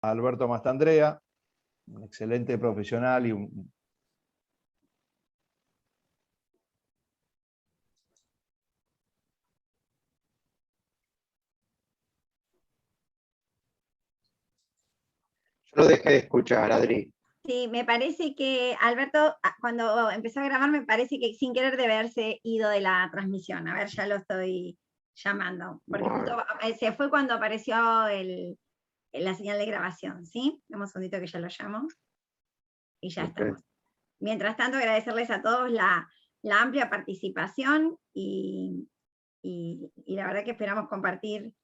a Alberto Mastandrea, un excelente profesional y Yo lo dejé de escuchar, Adri. Sí, me parece que Alberto, cuando empezó a grabar, me parece que sin querer debe haberse ido de la transmisión. A ver, ya lo estoy llamando. Porque justo se fue cuando apareció la señal de grabación, ¿sí? Dame un segundito que ya lo llamo. Y ya estamos. Mientras tanto, agradecerles a todos la amplia participación y la verdad que esperamos compartir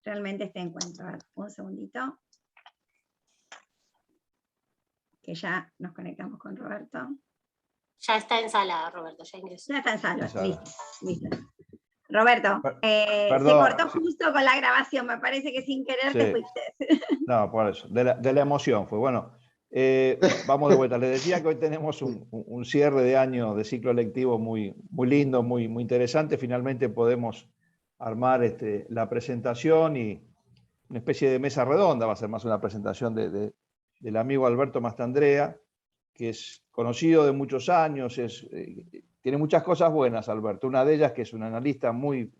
realmente este encuentro. A ver, un segundito. Que ya nos conectamos con Roberto. Ya está en sala, Roberto, ya ingresó. Ya está en sala, listo. Roberto, se perdón, cortó justo con la grabación, me parece que sin querer te fuiste. No, por eso, de la emoción fue. Bueno, vamos de vuelta. Les decía que hoy tenemos un cierre de año de ciclo lectivo muy, muy lindo, muy interesante. Finalmente podemos armar la presentación y una especie de mesa redonda. Va a ser más una presentación del amigo Alberto Mastandrea, que es conocido de muchos años, tiene muchas cosas buenas, Alberto. Una de ellas que es un analista muy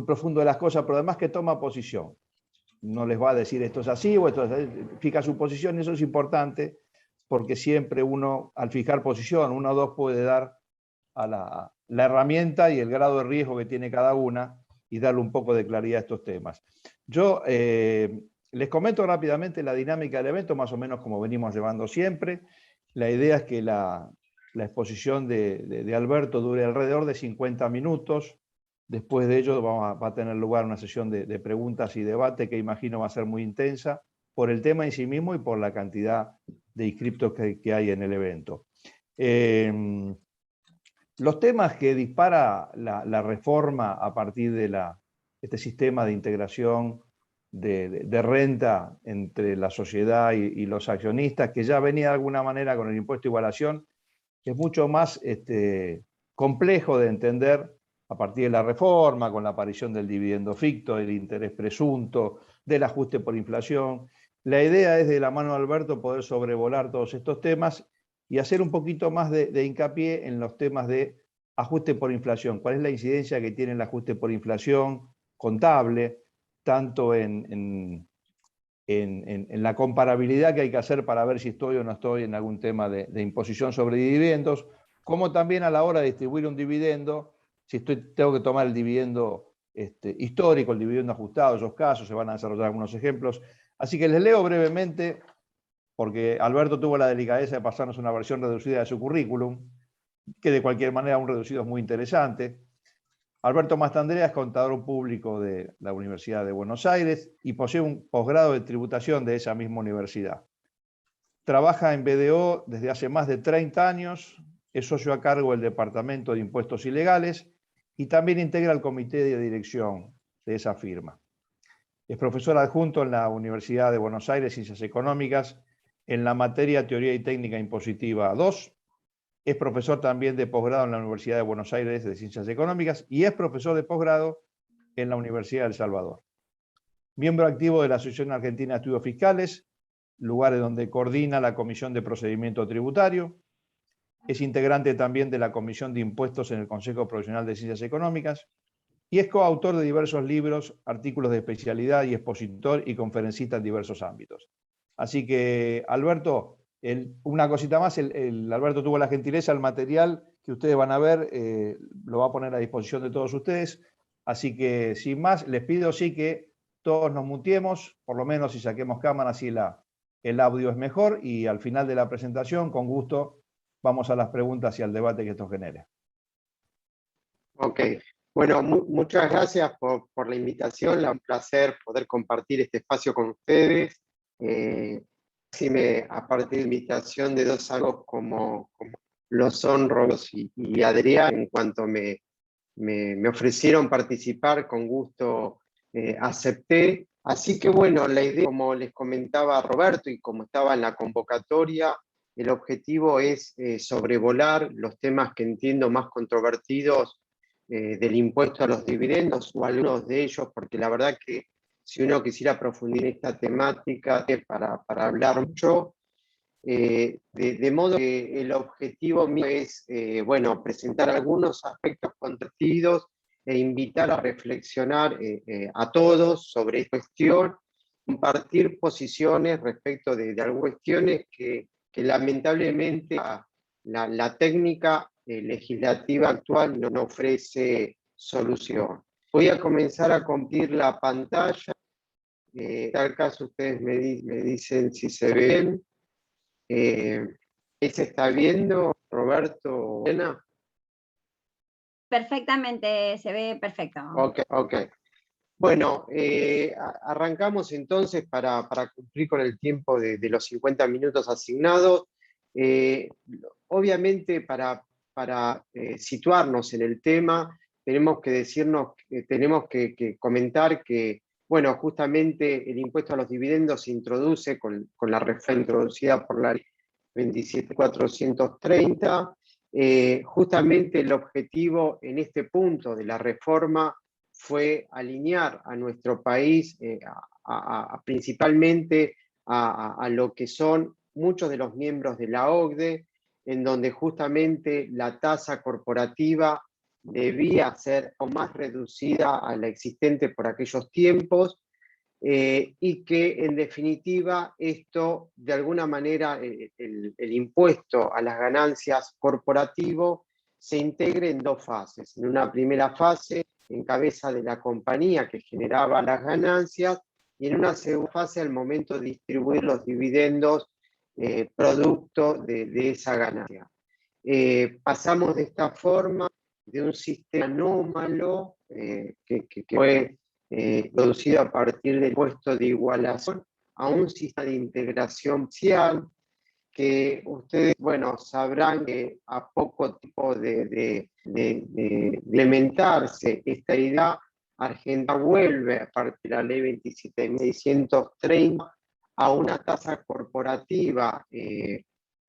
profundo de las cosas, pero además que toma posición. No les va a decir esto es así o esto es así, fija su posición, y eso es importante, porque siempre uno, al fijar posición, 1 o 2 puede dar a la herramienta y el grado de riesgo que tiene cada una y darle un poco de claridad a estos temas. Yo les comento rápidamente la dinámica del evento, más o menos como venimos llevando siempre. La idea es que la exposición de Alberto dure alrededor de 50 minutos. Después de ello va a tener lugar una sesión de preguntas y debate que imagino va a ser muy intensa por el tema en sí mismo y por la cantidad de inscriptos que hay en el evento. Los temas que dispara la reforma a partir de este sistema de integración de renta entre la sociedad y los accionistas, que ya venía de alguna manera con el impuesto de igualación, que es mucho más complejo de entender a partir de la reforma, con la aparición del dividendo ficto, del interés presunto, del ajuste por inflación. La idea es, de la mano de Alberto, poder sobrevolar todos estos temas y hacer un poquito más de hincapié en los temas de ajuste por inflación. ¿Cuál es la incidencia que tiene el ajuste por inflación contable, tanto en la comparabilidad que hay que hacer para ver si estoy o no estoy en algún tema de imposición sobre dividendos, como también a la hora de distribuir un dividendo, si tengo que tomar el dividendo histórico, el dividendo ajustado, esos casos, se van a desarrollar algunos ejemplos. Así que les leo brevemente, porque Alberto tuvo la delicadeza de pasarnos una versión reducida de su currículum, que de cualquier manera un reducido es muy interesante. Alberto Mastandrea es contador público de la Universidad de Buenos Aires y posee un posgrado de tributación de esa misma universidad. Trabaja en BDO desde hace más de 30 años, es socio a cargo del Departamento de Impuestos Ilegales y también integra el comité de dirección de esa firma. Es profesor adjunto en la Universidad de Buenos Aires, Ciencias Económicas, en la materia Teoría y Técnica Impositiva 2. Es profesor también de posgrado en la Universidad de Buenos Aires de Ciencias Económicas y es profesor de posgrado en la Universidad de El Salvador. Miembro activo de la Asociación Argentina de Estudios Fiscales, lugares donde coordina la Comisión de Procedimiento Tributario. Es integrante también de la Comisión de Impuestos en el Consejo Profesional de Ciencias Económicas y es coautor de diversos libros, artículos de especialidad y expositor y conferencista en diversos ámbitos. Así que, Alberto, una cosita más, Alberto tuvo la gentileza, el material que ustedes van a ver, lo va a poner a disposición de todos ustedes. Así que, sin más, les pido sí que todos nos muteemos, por lo menos si saquemos cámara, así el audio es mejor, y al final de la presentación, con gusto, vamos a las preguntas y al debate que esto genere. Ok, bueno, muchas gracias por la invitación, un placer poder compartir este espacio con ustedes. A partir de la invitación de dos amigos como lo son Rolos y Adrián, en cuanto me ofrecieron participar, con gusto acepté. Así que bueno, la idea, como les comentaba Roberto y como estaba en la convocatoria, el objetivo es sobrevolar los temas que entiendo más controvertidos del impuesto a los dividendos, o algunos de ellos, porque la verdad que si uno quisiera profundizar en esta temática para hablar mucho. De modo que el objetivo mío es, bueno, presentar algunos aspectos controvertidos e invitar a reflexionar a todos sobre esta cuestión, compartir posiciones respecto de algunas cuestiones que lamentablemente la técnica legislativa actual no ofrece solución. Voy a comenzar a compartir la pantalla. En tal caso ustedes me dicen si se ven. ¿Se está viendo, Roberto? ¿Elena? Perfectamente, se ve perfecto. Ok. Bueno, arrancamos entonces para cumplir con el tiempo de los 50 minutos asignados. Obviamente, para situarnos en el tema, tenemos que comentar que, bueno, justamente el impuesto a los dividendos se introduce con la reforma introducida por la ley 27.430. Justamente el objetivo en este punto de la reforma fue alinear a nuestro país principalmente a lo que son muchos de los miembros de la OCDE, en donde justamente la tasa corporativa debía ser o más reducida a la existente por aquellos tiempos, y que en definitiva esto, de alguna manera, el impuesto a las ganancias corporativo se integre en dos fases. En una primera fase, en cabeza de la compañía que generaba las ganancias, y en una segunda fase al momento de distribuir los dividendos producto de esa ganancia. Pasamos de esta forma de un sistema anómalo que fue producido a partir del impuesto de igualación a un sistema de integración social que ustedes, bueno, sabrán que a poco tiempo de implementarse esta idea, Argentina vuelve a partir de la ley 27.630 a una tasa corporativa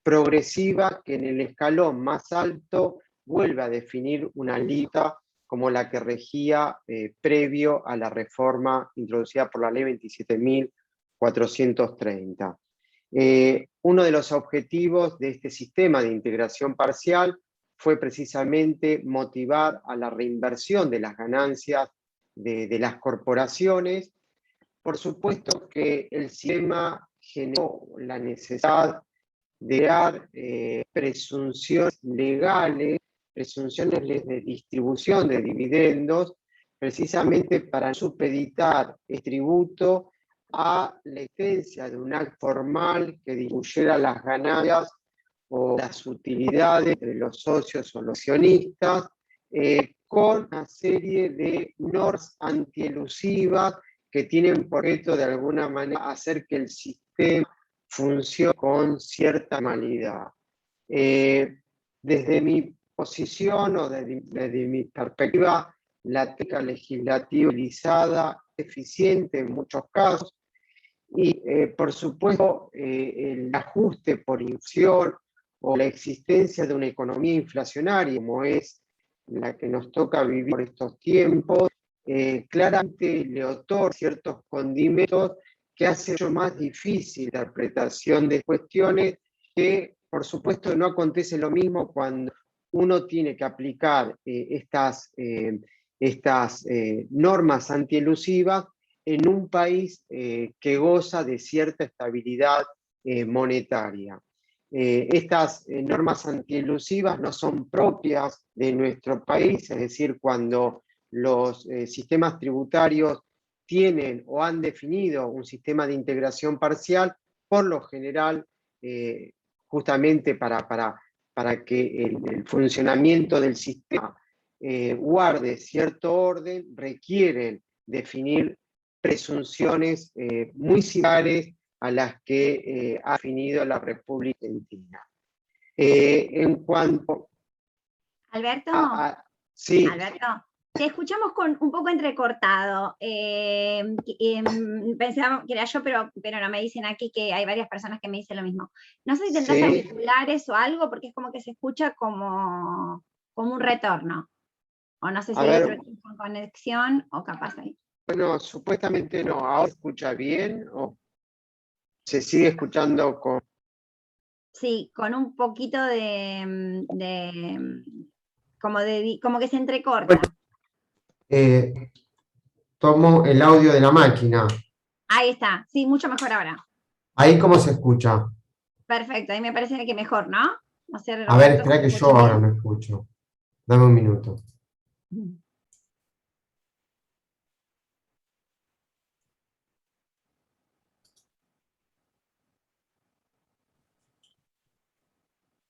progresiva que en el escalón más alto vuelve a definir una alícuota como la que regía previo a la reforma introducida por la ley 27.430. Uno de los objetivos de este sistema de integración parcial fue precisamente motivar a la reinversión de las ganancias de las corporaciones. Por supuesto que el sistema generó la necesidad de dar presunciones legales, presunciones de distribución de dividendos, precisamente para supeditar el tributo a la existencia de un acto formal que distribuyera las ganancias o las utilidades entre los socios o los accionistas, con una serie de normas antielusivas que tienen por objeto de alguna manera hacer que el sistema funcione con cierta normalidad. Desde mi posición o desde mi perspectiva, la técnica legislativa utilizada es eficiente en muchos casos y, por supuesto, el ajuste por inflación o la existencia de una economía inflacionaria, como es la que nos toca vivir por estos tiempos, claramente le otorga ciertos condimentos que hace mucho más difícil la interpretación de cuestiones que, por supuesto, no acontece lo mismo cuando uno tiene que aplicar estas normas antielusivas en un país que goza de cierta estabilidad monetaria. Estas normas antielusivas no son propias de nuestro país, es decir, cuando los sistemas tributarios tienen o han definido un sistema de integración parcial, por lo general, justamente para que el funcionamiento del sistema guarde cierto orden, requieren definir presunciones muy similares a las que ha definido la República Argentina. En cuanto Alberto, sí. Alberto, te escuchamos con un poco entrecortado. Pensaba que era yo, pero no, me dicen aquí que hay varias personas que me dicen lo mismo. No sé si tendrás auriculares o algo, porque es como que se escucha como un retorno. O no sé si hay otro tipo de conexión o capaz ahí. Bueno, supuestamente no. ¿Ahora se escucha bien o se sigue escuchando con...? Sí, con un poquito como que se entrecorta. Tomo el audio de la máquina. Ahí está, sí, mucho mejor ahora. ¿Ahí cómo se escucha? Perfecto, ahí me parece que mejor, ¿no? No sé, A ver, Roberto, espera ¿se que yo escucha ahora bien? me escucho. Dame un minuto.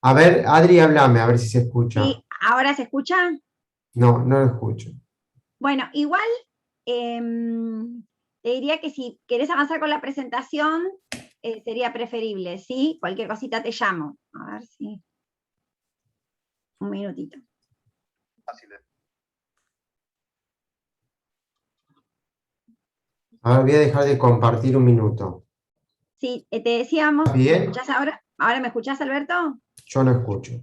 A ver, Adri, háblame, a ver si se escucha. Sí, ¿ahora se escucha? No, no lo escucho. Bueno, igual te diría que si querés avanzar con la presentación, sería preferible, ¿sí? Cualquier cosita te llamo. A ver si... Un minutito. A ver, voy a dejar de compartir un minuto. Sí, te decíamos, ¿me ¿Bien? escuchás ahora? ¿Ahora me escuchás, Alberto? Yo no escucho.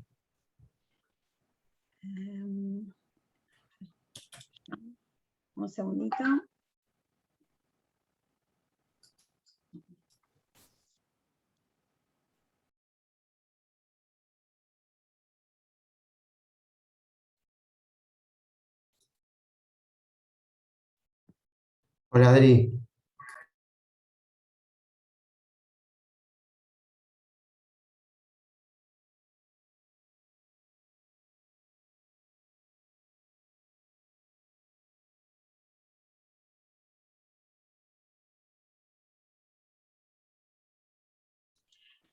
Un segundito. Hola, Adri.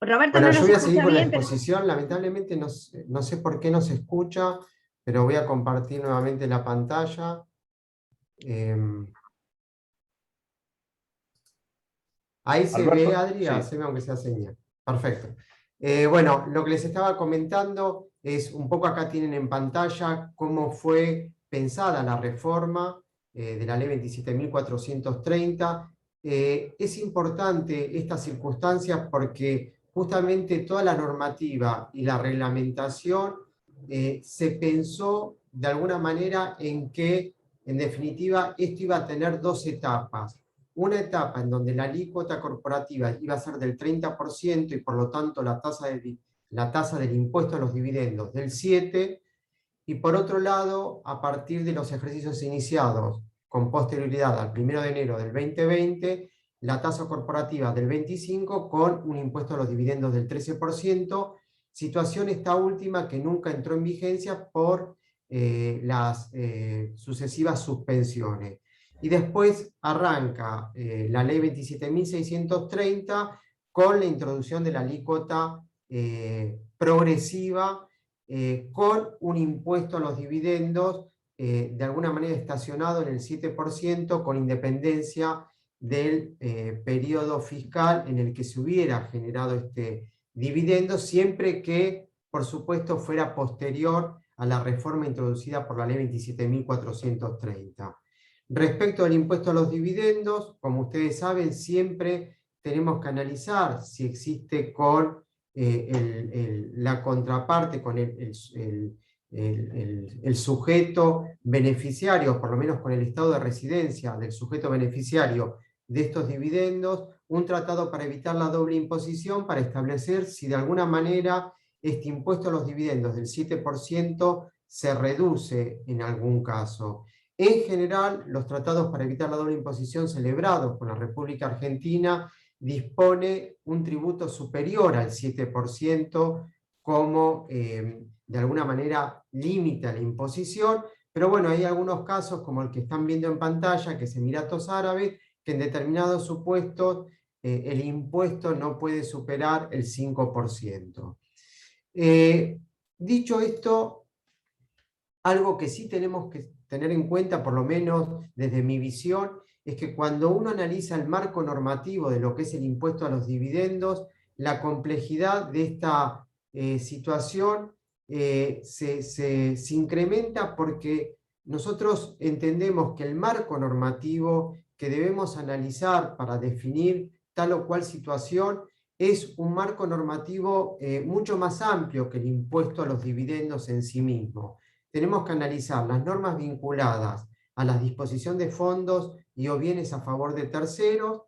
Roberto, Bueno, no yo nos voy a seguir escucha con la bien, pero... exposición. Lamentablemente no sé por qué no se escucha, pero voy a compartir nuevamente la pantalla. Ahí se ve, Alberto, Adri, sí. haceme aunque sea señal. Perfecto. Bueno, lo que les estaba comentando es, un poco acá tienen en pantalla cómo fue pensada la reforma de la ley 27.430. Es importante esta circunstancia porque justamente toda la normativa y la reglamentación se pensó de alguna manera en que, en definitiva, esto iba a tener dos etapas. Una etapa en donde la alícuota corporativa iba a ser del 30% y por lo tanto la tasa del impuesto a los dividendos del 7%, y por otro lado, a partir de los ejercicios iniciados con posterioridad al 1 de enero del 2020, la tasa corporativa del 25% con un impuesto a los dividendos del 13%, situación esta última que nunca entró en vigencia por las sucesivas suspensiones. Y después arranca la ley 27.630 con la introducción de la alícuota progresiva con un impuesto a los dividendos de alguna manera estacionado en el 7% con independencia del periodo fiscal en el que se hubiera generado este dividendo, siempre que, por supuesto, fuera posterior a la reforma introducida por la ley 27.430. Respecto al impuesto a los dividendos, como ustedes saben, siempre tenemos que analizar si existe con la contraparte, con el sujeto beneficiario, por lo menos con el estado de residencia del sujeto beneficiario de estos dividendos, un tratado para evitar la doble imposición, para establecer si de alguna manera este impuesto a los dividendos del 7% se reduce en algún caso. En general, los tratados para evitar la doble imposición celebrados con la República Argentina dispone un tributo superior al 7% como, de alguna manera, límite a la imposición, pero bueno, hay algunos casos como el que están viendo en pantalla, que es Emiratos Árabes, que en determinados supuestos el impuesto no puede superar el 5%. Dicho esto, algo que sí tenemos que tener en cuenta, por lo menos desde mi visión, es que cuando uno analiza el marco normativo de lo que es el impuesto a los dividendos, la complejidad de esta situación se incrementa porque nosotros entendemos que el marco normativo que debemos analizar para definir tal o cual situación es un marco normativo mucho más amplio que el impuesto a los dividendos en sí mismo. Tenemos que analizar las normas vinculadas a la disposición de fondos y o bienes a favor de terceros.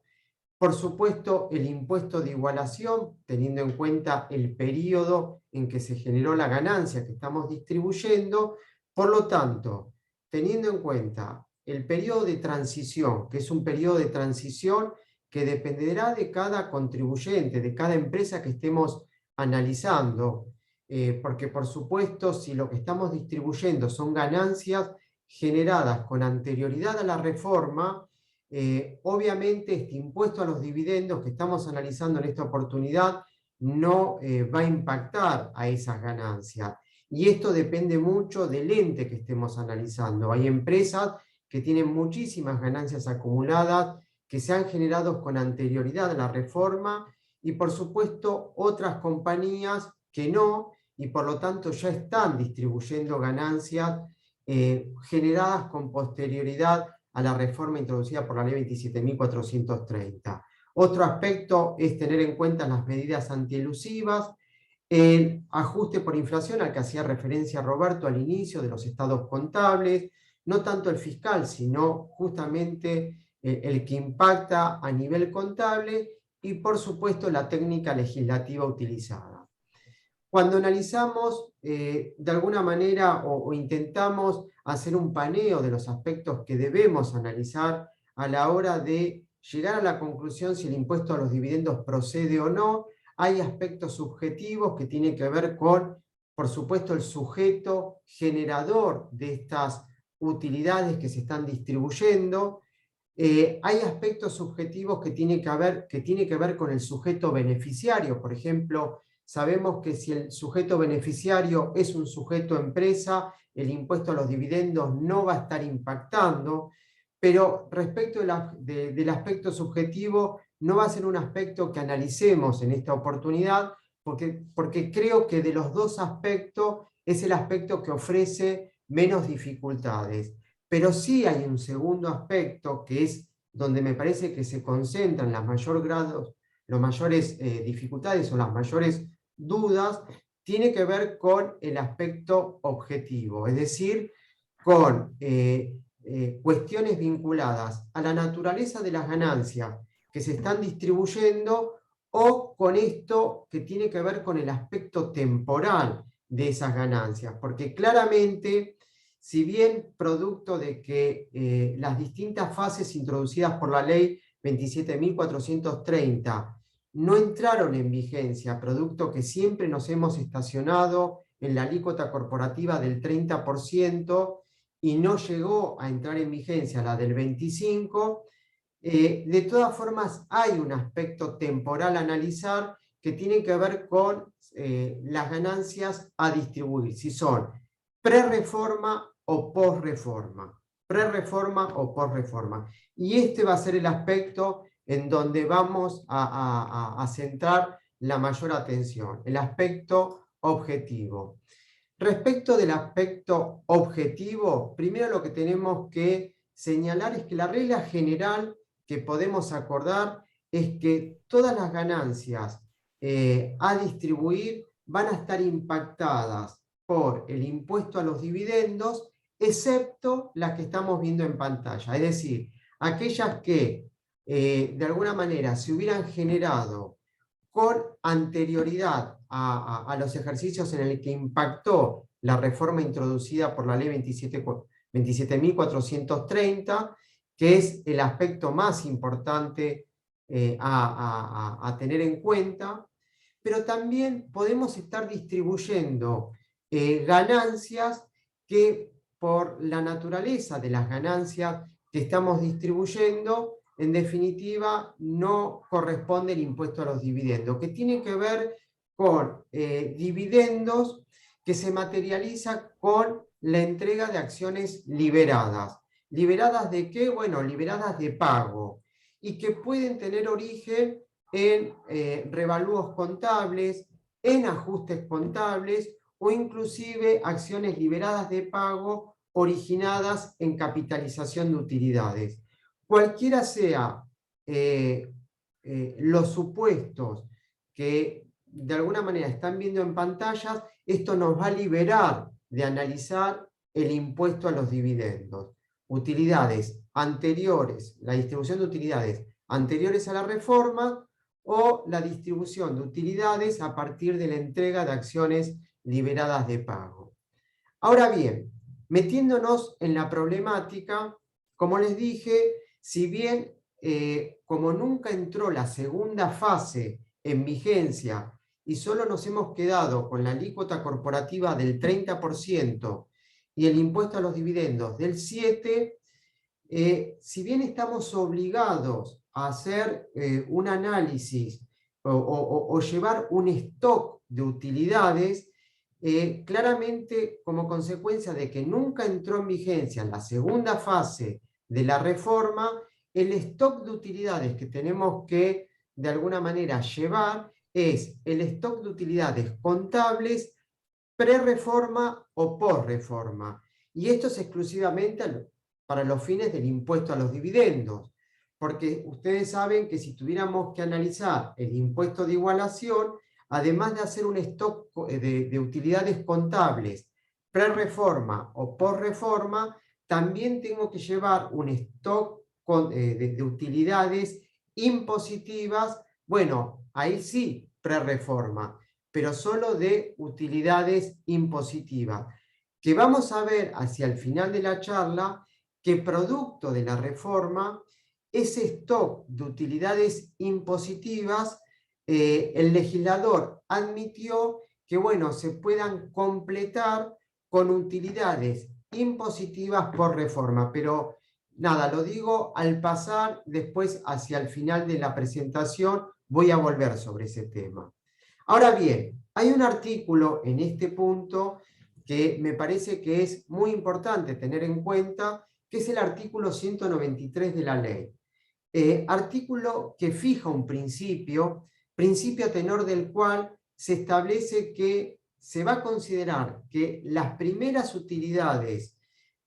Por supuesto, el impuesto de igualación, teniendo en cuenta el periodo en que se generó la ganancia que estamos distribuyendo. Por lo tanto, teniendo en cuenta el periodo de transición, que es un periodo de transición que dependerá de cada contribuyente, de cada empresa que estemos analizando, porque por supuesto, si lo que estamos distribuyendo son ganancias generadas con anterioridad a la reforma, obviamente este impuesto a los dividendos que estamos analizando en esta oportunidad no va a impactar a esas ganancias. Y esto depende mucho del ente que estemos analizando. Hay empresas que tienen muchísimas ganancias acumuladas que se han generado con anterioridad a la reforma, y por supuesto otras compañías que no, y por lo tanto ya están distribuyendo ganancias generadas con posterioridad a la reforma introducida por la ley 27.430. Otro aspecto es tener en cuenta las medidas antielusivas, el ajuste por inflación al que hacía referencia Roberto al inicio de los estados contables, no tanto el fiscal, sino justamente el que impacta a nivel contable, y por supuesto la técnica legislativa utilizada. Cuando analizamos de alguna manera o intentamos hacer un paneo de los aspectos que debemos analizar a la hora de llegar a la conclusión si el impuesto a los dividendos procede o no, hay aspectos subjetivos que tienen que ver con, por supuesto, el sujeto generador de estas utilidades que se están distribuyendo. Hay aspectos subjetivos que tienen que ver con el sujeto beneficiario. Por ejemplo, sabemos que si el sujeto beneficiario es un sujeto empresa, el impuesto a los dividendos no va a estar impactando, pero respecto del aspecto subjetivo, no va a ser un aspecto que analicemos en esta oportunidad, porque creo que de los dos aspectos es el aspecto que ofrece menos dificultades. Pero sí hay un segundo aspecto que es donde me parece que se concentran las mayores dificultades o las mayores dudas, tiene que ver con el aspecto objetivo, es decir, con cuestiones vinculadas a la naturaleza de las ganancias que se están distribuyendo, o con esto que tiene que ver con el aspecto temporal de esas ganancias, porque claramente, si bien producto de que las distintas fases introducidas por la ley 27.430 no entraron en vigencia, producto que siempre nos hemos estacionado en la alícuota corporativa del 30% y no llegó a entrar en vigencia la del 25%, de todas formas hay un aspecto temporal a analizar que tiene que ver con las ganancias a distribuir, si son pre-reforma o post-reforma. Pre-reforma o post-reforma. Y este va a ser el aspecto en donde vamos a centrar la mayor atención, el aspecto objetivo. Respecto del aspecto objetivo, primero lo que tenemos que señalar es que la regla general que podemos acordar es que todas las ganancias a distribuir van a estar impactadas por el impuesto a los dividendos, excepto las que estamos viendo en pantalla, es decir, aquellas que de alguna manera se hubieran generado con anterioridad a los ejercicios en el que impactó la reforma introducida por la ley 27.430, que es el aspecto más importante a tener en cuenta, pero también podemos estar distribuyendo ganancias que, por la naturaleza de las ganancias que estamos distribuyendo, en definitiva no corresponde el impuesto a los dividendos, que tiene que ver con dividendos que se materializa con la entrega de acciones liberadas. ¿Liberadas de qué? Bueno, liberadas de pago, y que pueden tener origen en revalúos contables, en ajustes contables, o inclusive acciones liberadas de pago originadas en capitalización de utilidades. Cualquiera sea los supuestos que de alguna manera están viendo en pantallas, esto nos va a liberar de analizar el impuesto a los dividendos. Utilidades anteriores, la distribución de utilidades anteriores a la reforma o la distribución de utilidades a partir de la entrega de acciones liberadas de pago. Ahora bien, metiéndonos en la problemática, como les dije, si bien como nunca entró la segunda fase en vigencia y solo nos hemos quedado con la alícuota corporativa del 30% y el impuesto a los dividendos del 7%, si bien estamos obligados a hacer un análisis o llevar un stock de utilidades, claramente como consecuencia de que nunca entró en vigencia la segunda fase de la reforma, el stock de utilidades que tenemos que de alguna manera llevar es el stock de utilidades contables pre-reforma o post-reforma. Y esto es exclusivamente para los fines del impuesto a los dividendos, porque ustedes saben que si tuviéramos que analizar el impuesto de igualación, además de hacer un stock de utilidades contables pre-reforma o post-reforma, también tengo que llevar un stock de utilidades impositivas, bueno, ahí sí, pre-reforma, pero solo de utilidades impositivas, que vamos a ver hacia el final de la charla que producto de la reforma, ese stock de utilidades impositivas, el legislador admitió que, bueno, se puedan completar con utilidades impositivas por reforma, pero nada, lo digo al pasar, después hacia el final de la presentación voy a volver sobre ese tema. Ahora bien, hay un artículo en este punto que me parece que es muy importante tener en cuenta, que es el artículo 193 de la ley. Artículo que fija un principio a tenor del cual se establece que se va a considerar que las primeras utilidades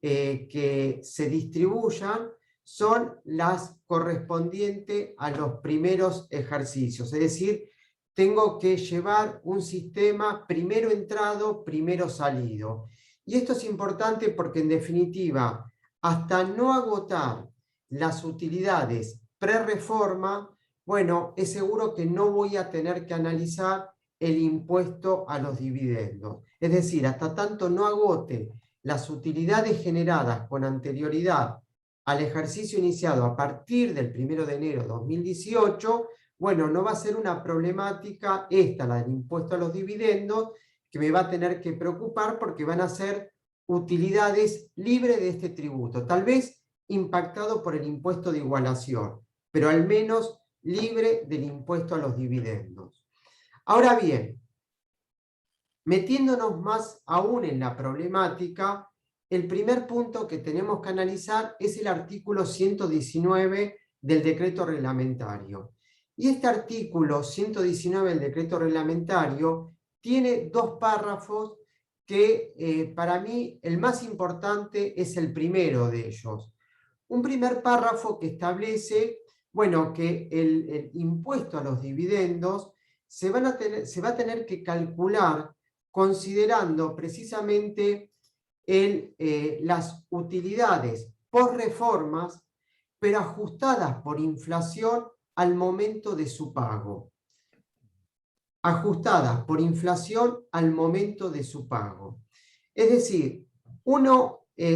que se distribuyan son las correspondientes a los primeros ejercicios, es decir, tengo que llevar un sistema primero entrado, primero salido. Y esto es importante porque, en definitiva, hasta no agotar las utilidades pre-reforma, bueno, es seguro que no voy a tener que analizar el impuesto a los dividendos. Es decir, hasta tanto no agote las utilidades generadas con anterioridad al ejercicio iniciado a partir del 1 de enero de 2018, bueno, no va a ser una problemática esta, la del impuesto a los dividendos, que me va a tener que preocupar porque van a ser utilidades libres de este tributo, tal vez impactado por el impuesto de igualación, pero al menos libre del impuesto a los dividendos. Ahora bien, metiéndonos más aún en la problemática, el primer punto que tenemos que analizar es el artículo 119 del decreto reglamentario. Y este artículo 119 del decreto reglamentario tiene dos párrafos que para mí el más importante es el primero de ellos. Un primer párrafo que establece, bueno, que el impuesto a los dividendos se va a tener que calcular considerando precisamente las utilidades por reformas, pero ajustadas por inflación al momento de su pago. Ajustadas por inflación al momento de su pago. Es decir,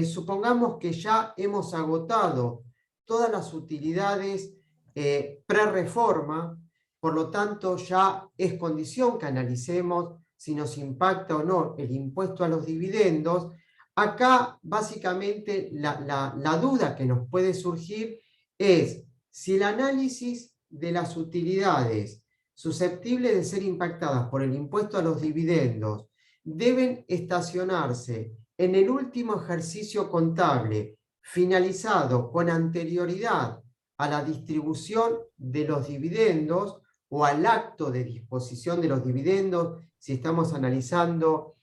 supongamos que ya hemos agotado todas las utilidades pre-reforma, por lo tanto ya es condición que analicemos si nos impacta o no el impuesto a los dividendos. Acá básicamente la duda que nos puede surgir es si el análisis de las utilidades susceptibles de ser impactadas por el impuesto a los dividendos deben estacionarse en el último ejercicio contable finalizado con anterioridad a la distribución de los dividendos o al acto de disposición de los dividendos, si estamos analizando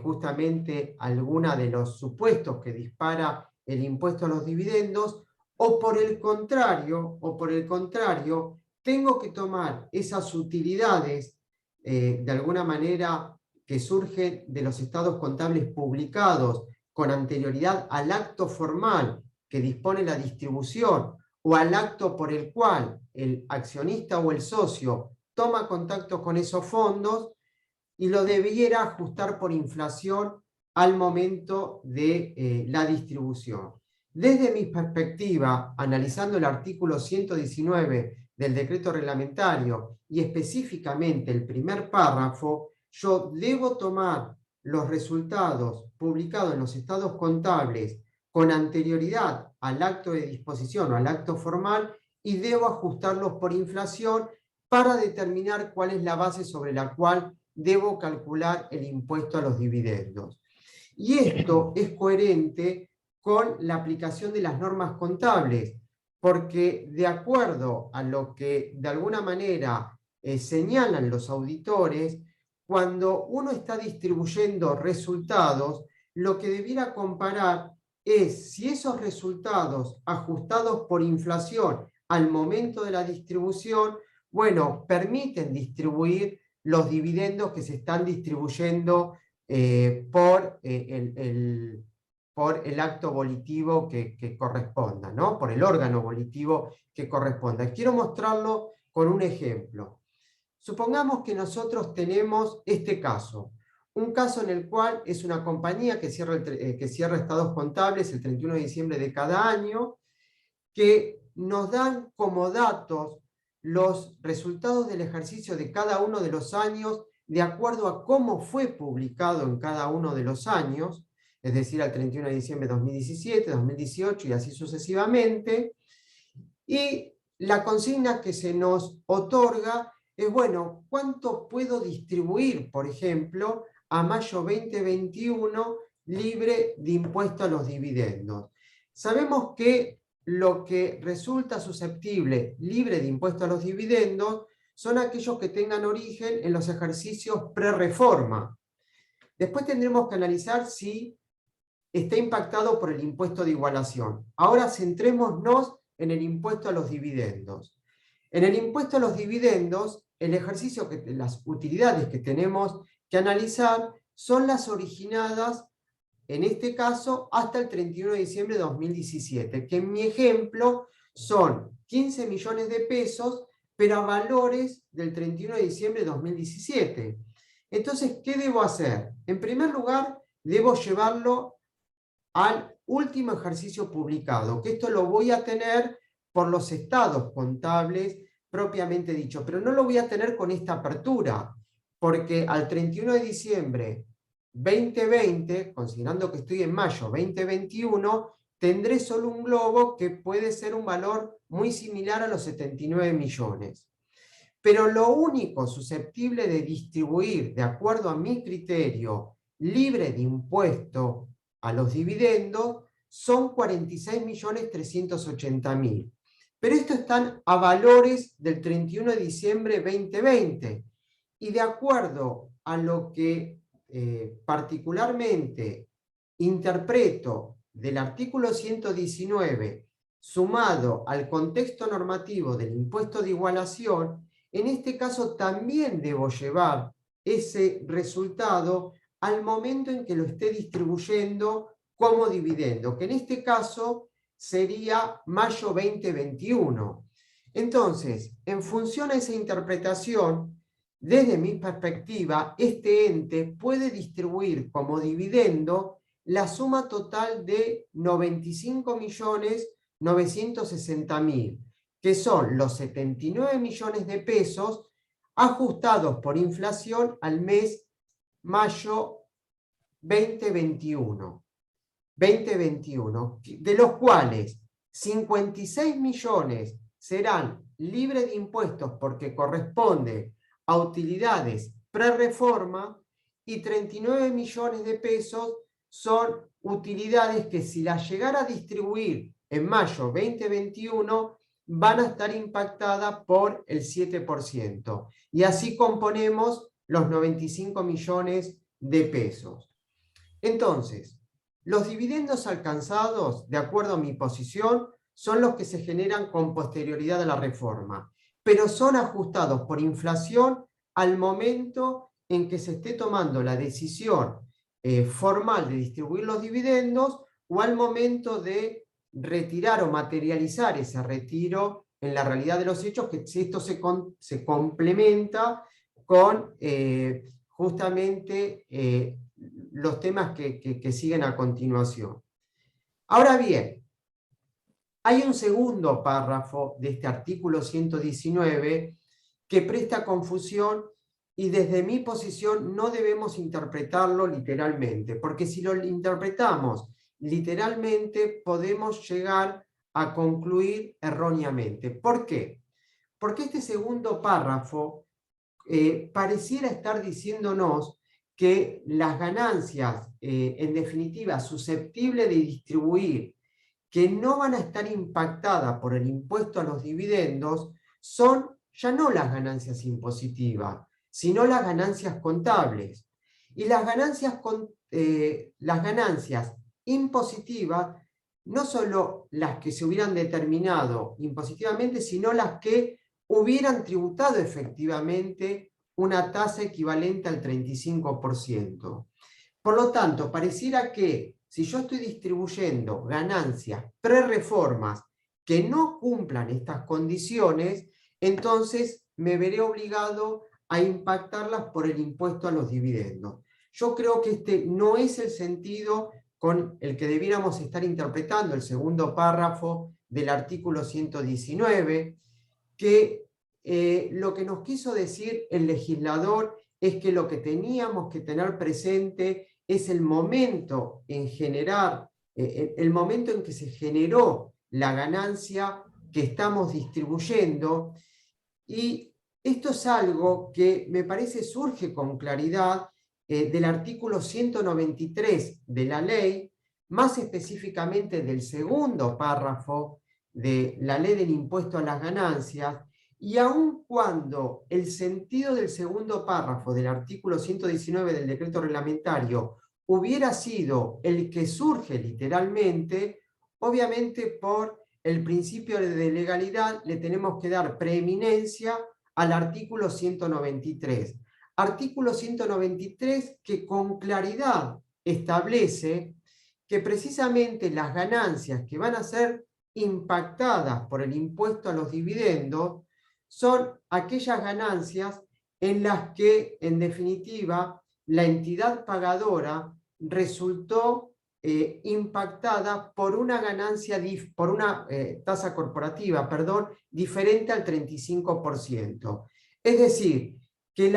justamente alguna de los supuestos que dispara el impuesto a los dividendos, o por el contrario, tengo que tomar esas utilidades de alguna manera que surgen de los estados contables publicados con anterioridad al acto formal que dispone la distribución o al acto por el cual el accionista o el socio toma contacto con esos fondos y lo debiera ajustar por inflación al momento de la distribución. Desde mi perspectiva, analizando el artículo 119 del decreto reglamentario y específicamente el primer párrafo, yo debo tomar los resultados publicados en los estados contables con anterioridad al acto de disposición o al acto formal y debo ajustarlos por inflación para determinar cuál es la base sobre la cual debo calcular el impuesto a los dividendos. Y esto es coherente con la aplicación de las normas contables, porque de acuerdo a lo que de alguna manera señalan los auditores, cuando uno está distribuyendo resultados, lo que debiera comparar es si esos resultados ajustados por inflación al momento de la distribución, bueno, permiten distribuir los dividendos que se están distribuyendo por el acto volitivo que corresponda, ¿no? Por el órgano volitivo que corresponda. Quiero mostrarlo con un ejemplo. Supongamos que nosotros tenemos este caso, un caso en el cual es una compañía que cierra estados contables el 31 de diciembre de cada año, que nos dan como datos los resultados del ejercicio de cada uno de los años de acuerdo a cómo fue publicado en cada uno de los años, es decir, al 31 de diciembre de 2017, 2018 y así sucesivamente. Y la consigna que se nos otorga es, bueno, ¿cuánto puedo distribuir, por ejemplo, a mayo 2021 libre de impuesto a los dividendos? Sabemos que lo que resulta susceptible libre de impuesto a los dividendos son aquellos que tengan origen en los ejercicios pre-reforma. Después tendremos que analizar si está impactado por el impuesto de igualación. Ahora centrémonos en el impuesto a los dividendos. En el impuesto a los dividendos, el ejercicio las utilidades que tenemos que analizar son las originadas, en este caso, hasta el 31 de diciembre de 2017, que en mi ejemplo son 15 millones de pesos, pero a valores del 31 de diciembre de 2017. Entonces, ¿qué debo hacer? En primer lugar, debo llevarlo al último ejercicio publicado, que esto lo voy a tener por los estados contables propiamente dicho, pero no lo voy a tener con esta apertura, porque al 31 de diciembre 2020, considerando que estoy en mayo 2021, tendré solo un globo que puede ser un valor muy similar a los 79 millones. Pero lo único susceptible de distribuir, de acuerdo a mi criterio, libre de impuesto a los dividendos, son 46.380.000. Pero estos están a valores del 31 de diciembre 2020. Y de acuerdo a lo que particularmente interpreto del artículo 119, sumado al contexto normativo del impuesto de igualación, en este caso también debo llevar ese resultado al momento en que lo esté distribuyendo como dividendo, que en este caso sería mayo 2021. Entonces, en función a esa interpretación, desde mi perspectiva, este ente puede distribuir como dividendo la suma total de 95.960.000, que son los 79 millones de pesos ajustados por inflación al mes mayo 2021, de los cuales 56 millones serán libres de impuestos porque corresponde a utilidades pre-reforma y 39 millones de pesos son utilidades que si las llegara a distribuir en mayo 2021 van a estar impactadas por el 7%. Y así componemos los 95 millones de pesos. Entonces, los dividendos alcanzados, de acuerdo a mi posición, son los que se generan con posterioridad a la reforma, pero son ajustados por inflación al momento en que se esté tomando la decisión formal de distribuir los dividendos o al momento de retirar o materializar ese retiro en la realidad de los hechos, que esto se complementa con justamente los temas que siguen a continuación. Ahora bien, hay un segundo párrafo de este artículo 119 que presta confusión y desde mi posición no debemos interpretarlo literalmente, porque si lo interpretamos literalmente podemos llegar a concluir erróneamente. ¿Por qué? Porque este segundo párrafo pareciera estar diciéndonos que las ganancias, en definitiva, susceptibles de distribuir, que no van a estar impactadas por el impuesto a los dividendos, son ya no las ganancias impositivas, sino las ganancias contables. Y las ganancias impositivas, no solo las que se hubieran determinado impositivamente, sino las que hubieran tributado efectivamente una tasa equivalente al 35%. Por lo tanto, pareciera que si yo estoy distribuyendo ganancias pre-reformas que no cumplan estas condiciones, entonces me veré obligado a impactarlas por el impuesto a los dividendos. Yo creo que este no es el sentido con el que debiéramos estar interpretando el segundo párrafo del artículo 119, que lo que nos quiso decir el legislador es que lo que teníamos que tener presente es el momento en generar, el momento en que se generó la ganancia que estamos distribuyendo, y esto es algo que me parece surge con claridad del artículo 193 de la ley, más específicamente del segundo párrafo de la ley del impuesto a las ganancias, y aun cuando el sentido del segundo párrafo del artículo 119 del decreto reglamentario hubiera sido el que surge literalmente, obviamente por el principio de legalidad le tenemos que dar preeminencia al artículo 193. Artículo 193 que con claridad establece que precisamente las ganancias que van a ser impactadas por el impuesto a los dividendos son aquellas ganancias en las que, en definitiva, la entidad pagadora resultó impactada por una ganancia, por una tasa corporativa, diferente al 35%. Es decir, que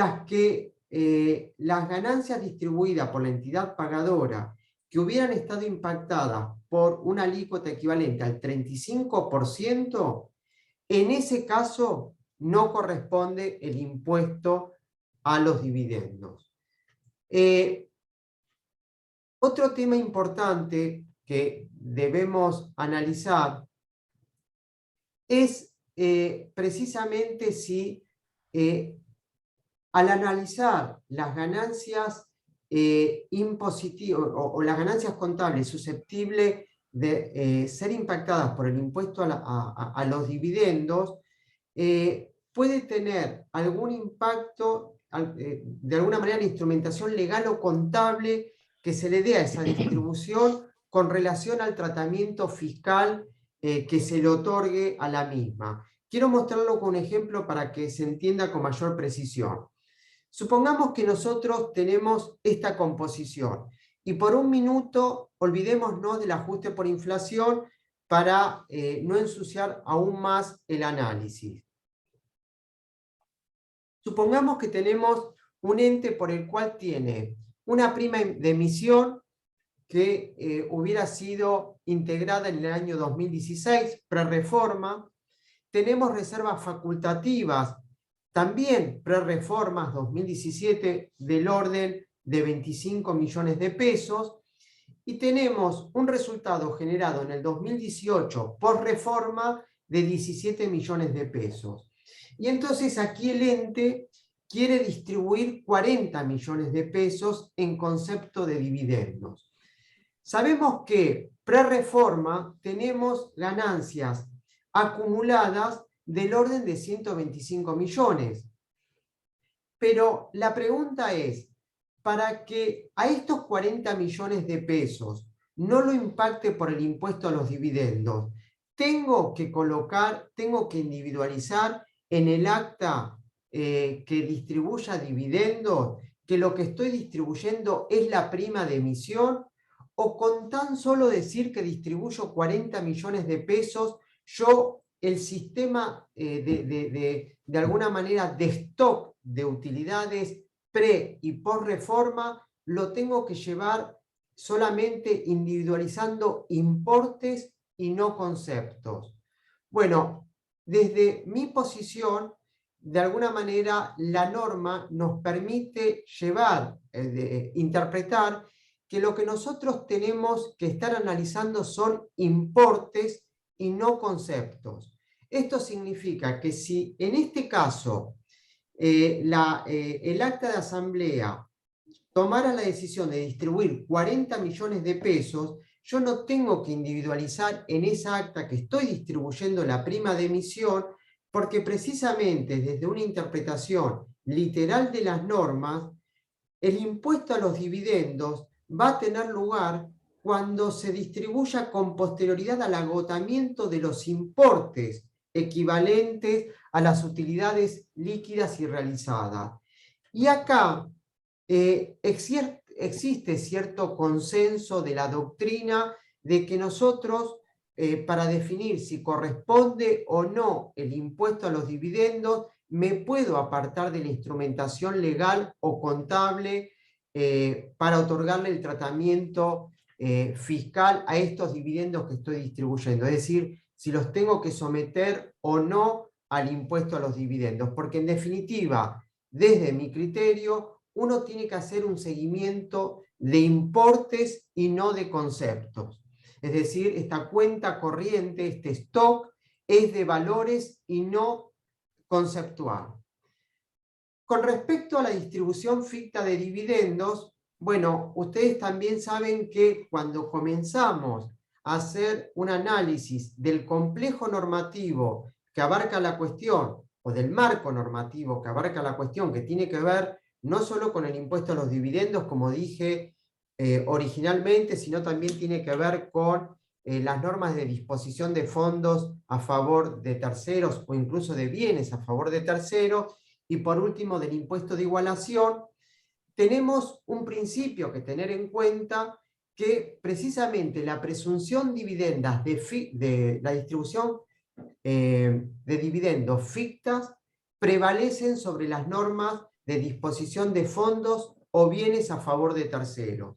las ganancias distribuidas por la entidad pagadora que hubieran estado impactadas por una alícuota equivalente al 35%, en ese caso no corresponde el impuesto a los dividendos. Otro tema importante que debemos analizar es precisamente si al analizar las ganancias impositivas o las ganancias contables susceptibles de ser impactadas por el impuesto a los dividendos, puede tener algún impacto, de alguna manera, la instrumentación legal o contable que se le dé a esa distribución con relación al tratamiento fiscal que se le otorgue a la misma. Quiero mostrarlo con un ejemplo para que se entienda con mayor precisión. Supongamos que nosotros tenemos esta composición y por un minuto olvidémonos del ajuste por inflación para no ensuciar aún más el análisis. Supongamos que tenemos un ente por el cual tiene una prima de emisión que hubiera sido integrada en el año 2016, pre-reforma. Tenemos reservas facultativas, también pre-reformas 2017, del orden de 25 millones de pesos. Y tenemos un resultado generado en el 2018 por reforma de 17 millones de pesos. Y entonces aquí el ente quiere distribuir 40 millones de pesos en concepto de dividendos. Sabemos que pre-reforma tenemos ganancias acumuladas del orden de 125 millones. Pero la pregunta es, para que a estos 40 millones de pesos no lo impacte por el impuesto a los dividendos. Tengo que individualizar en el acta que distribuya dividendos, que lo que estoy distribuyendo es la prima de emisión, o con tan solo decir que distribuyo 40 millones de pesos, yo el sistema de alguna manera de stock de utilidades pre y post reforma lo tengo que llevar solamente individualizando importes y no conceptos. Bueno, desde mi posición, de alguna manera la norma nos permite interpretar que lo que nosotros tenemos que estar analizando son importes y no conceptos. Esto significa que si en este caso el acta de asamblea tomara la decisión de distribuir 40 millones de pesos, yo no tengo que individualizar en esa acta que estoy distribuyendo la prima de emisión, porque precisamente desde una interpretación literal de las normas, el impuesto a los dividendos va a tener lugar cuando se distribuya con posterioridad al agotamiento de los importes equivalentes a las utilidades líquidas y realizadas. Y acá existe cierto consenso de la doctrina de que nosotros, para definir si corresponde o no el impuesto a los dividendos, me puedo apartar de la instrumentación legal o contable para otorgarle el tratamiento fiscal a estos dividendos que estoy distribuyendo. Es decir, si los tengo que someter o no al impuesto a los dividendos. Porque en definitiva, desde mi criterio, uno tiene que hacer un seguimiento de importes y no de conceptos. Es decir, esta cuenta corriente, este stock, es de valores y no conceptual. Con respecto a la distribución ficta de dividendos, bueno, ustedes también saben que cuando comenzamos a hacer un análisis del complejo normativo que abarca la cuestión, o del marco normativo que abarca la cuestión que tiene que ver no solo con el impuesto a los dividendos, como dije originalmente, sino también tiene que ver con las normas de disposición de fondos a favor de terceros o incluso de bienes a favor de terceros, y por último del impuesto de igualación. Tenemos un principio que tener en cuenta, que precisamente la presunción dividendas de la distribución de dividendos fictas prevalecen sobre las normas de disposición de fondos o bienes a favor de terceros.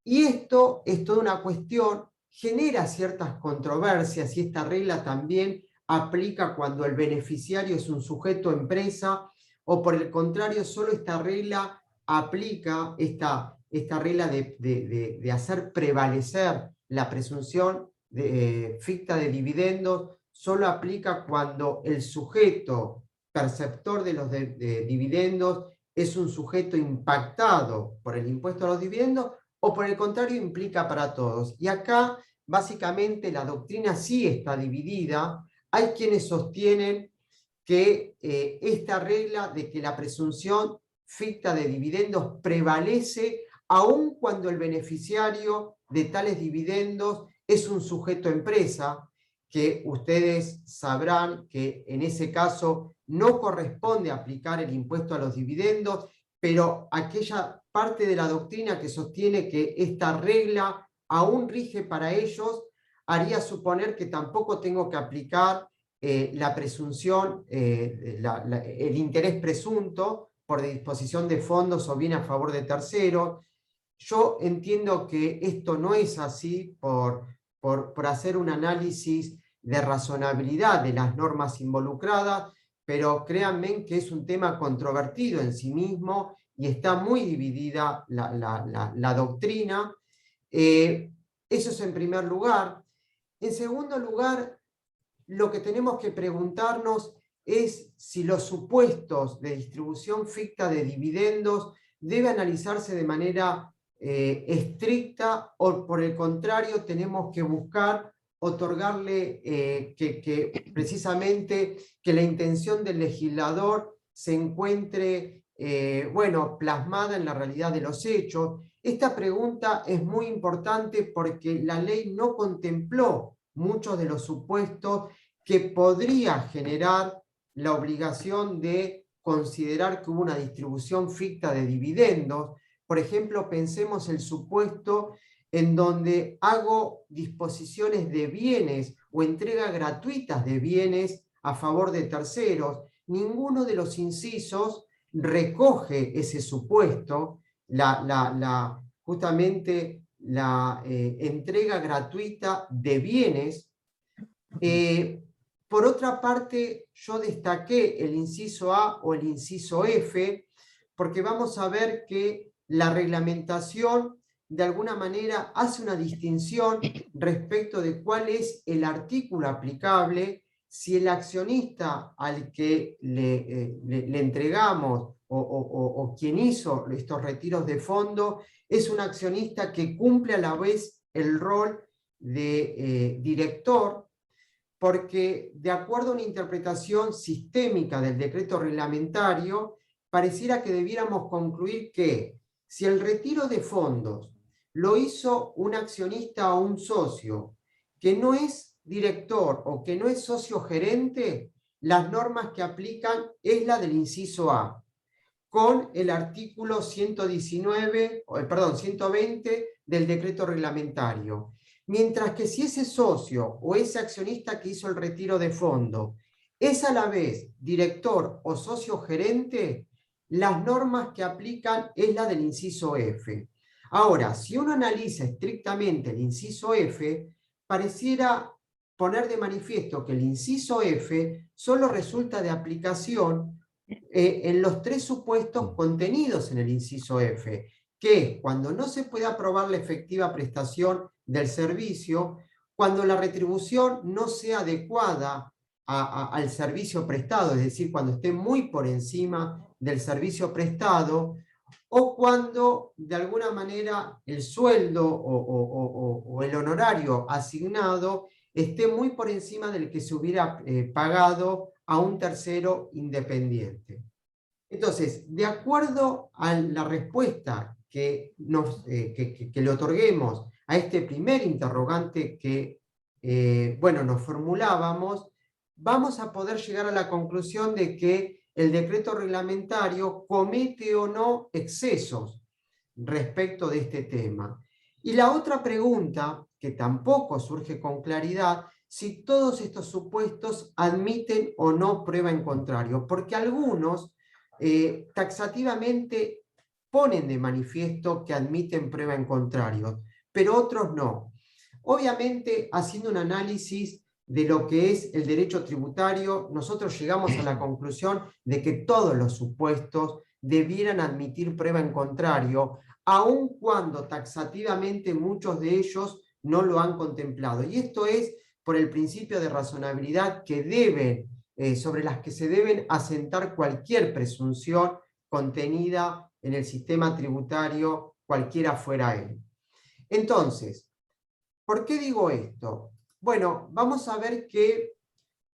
Y esto es toda una cuestión, genera ciertas controversias, y esta regla también aplica cuando el beneficiario es un sujeto empresa, o por el contrario, solo esta regla aplica, esta regla de hacer prevalecer la presunción ficta de dividendos, solo aplica cuando el sujeto perceptor de los dividendos es un sujeto impactado por el impuesto a los dividendos, o por el contrario implica para todos. Y acá básicamente la doctrina sí está dividida. Hay quienes sostienen que esta regla de que la presunción ficta de dividendos prevalece aun cuando el beneficiario de tales dividendos es un sujeto empresa, que ustedes sabrán que en ese caso no corresponde aplicar el impuesto a los dividendos, pero aquella parte de la doctrina que sostiene que esta regla aún rige para ellos haría suponer que tampoco tengo que aplicar la presunción, el interés presunto por disposición de fondos o bien a favor de terceros. Yo entiendo que esto no es así por hacer un análisis de razonabilidad de las normas involucradas, pero créanme que es un tema controvertido en sí mismo y está muy dividida la doctrina. Eso es en primer lugar. En segundo lugar, lo que tenemos que preguntarnos es si los supuestos de distribución ficta de dividendos debe analizarse de manera estricta, o por el contrario tenemos que buscar otorgarle precisamente que la intención del legislador se encuentre bueno, plasmada en la realidad de los hechos. Esta pregunta es muy importante porque la ley no contempló muchos de los supuestos que podría generar la obligación de considerar que hubo una distribución ficta de dividendos. Por ejemplo, pensemos el supuesto en donde hago disposiciones de bienes o entrega gratuitas de bienes a favor de terceros. Ninguno de los incisos recoge ese supuesto, justamente la entrega gratuita de bienes. Por otra parte, yo destaqué el inciso A o el inciso F, porque vamos a ver que la reglamentación de alguna manera hace una distinción respecto de cuál es el artículo aplicable, si el accionista al que le entregamos o quien hizo estos retiros de fondo es un accionista que cumple a la vez el rol de director, porque de acuerdo a una interpretación sistémica del decreto reglamentario, pareciera que debiéramos concluir que si el retiro de fondos lo hizo un accionista o un socio que no es director o que no es socio gerente, las normas que aplican es la del inciso A, con el artículo 120 del decreto reglamentario. Mientras que si ese socio o ese accionista que hizo el retiro de fondo es a la vez director o socio gerente, las normas que aplican es la del inciso F. Ahora, si uno analiza estrictamente el inciso F, pareciera poner de manifiesto que el inciso F solo resulta de aplicación en los tres supuestos contenidos en el inciso F, que cuando no se puede aprobar la efectiva prestación del servicio, cuando la retribución no sea adecuada al servicio prestado, es decir, cuando esté muy por encima del servicio prestado, o cuando de alguna manera el sueldo o el honorario asignado esté muy por encima del que se hubiera pagado a un tercero independiente. Entonces, de acuerdo a la respuesta que le otorguemos a este primer interrogante que nos formulábamos, vamos a poder llegar a la conclusión de que el decreto reglamentario comete o no excesos respecto de este tema. Y la otra pregunta, que tampoco surge con claridad, si todos estos supuestos admiten o no prueba en contrario, porque algunos taxativamente ponen de manifiesto que admiten prueba en contrario, pero otros no. Obviamente, haciendo un análisis de lo que es el derecho tributario, nosotros llegamos a la conclusión de que todos los supuestos debieran admitir prueba en contrario, aun cuando taxativamente muchos de ellos no lo han contemplado. Y esto es por el principio de razonabilidad que sobre las que se deben asentar cualquier presunción contenida en el sistema tributario, cualquiera fuera él. Entonces, ¿por qué digo esto? Bueno, vamos a ver que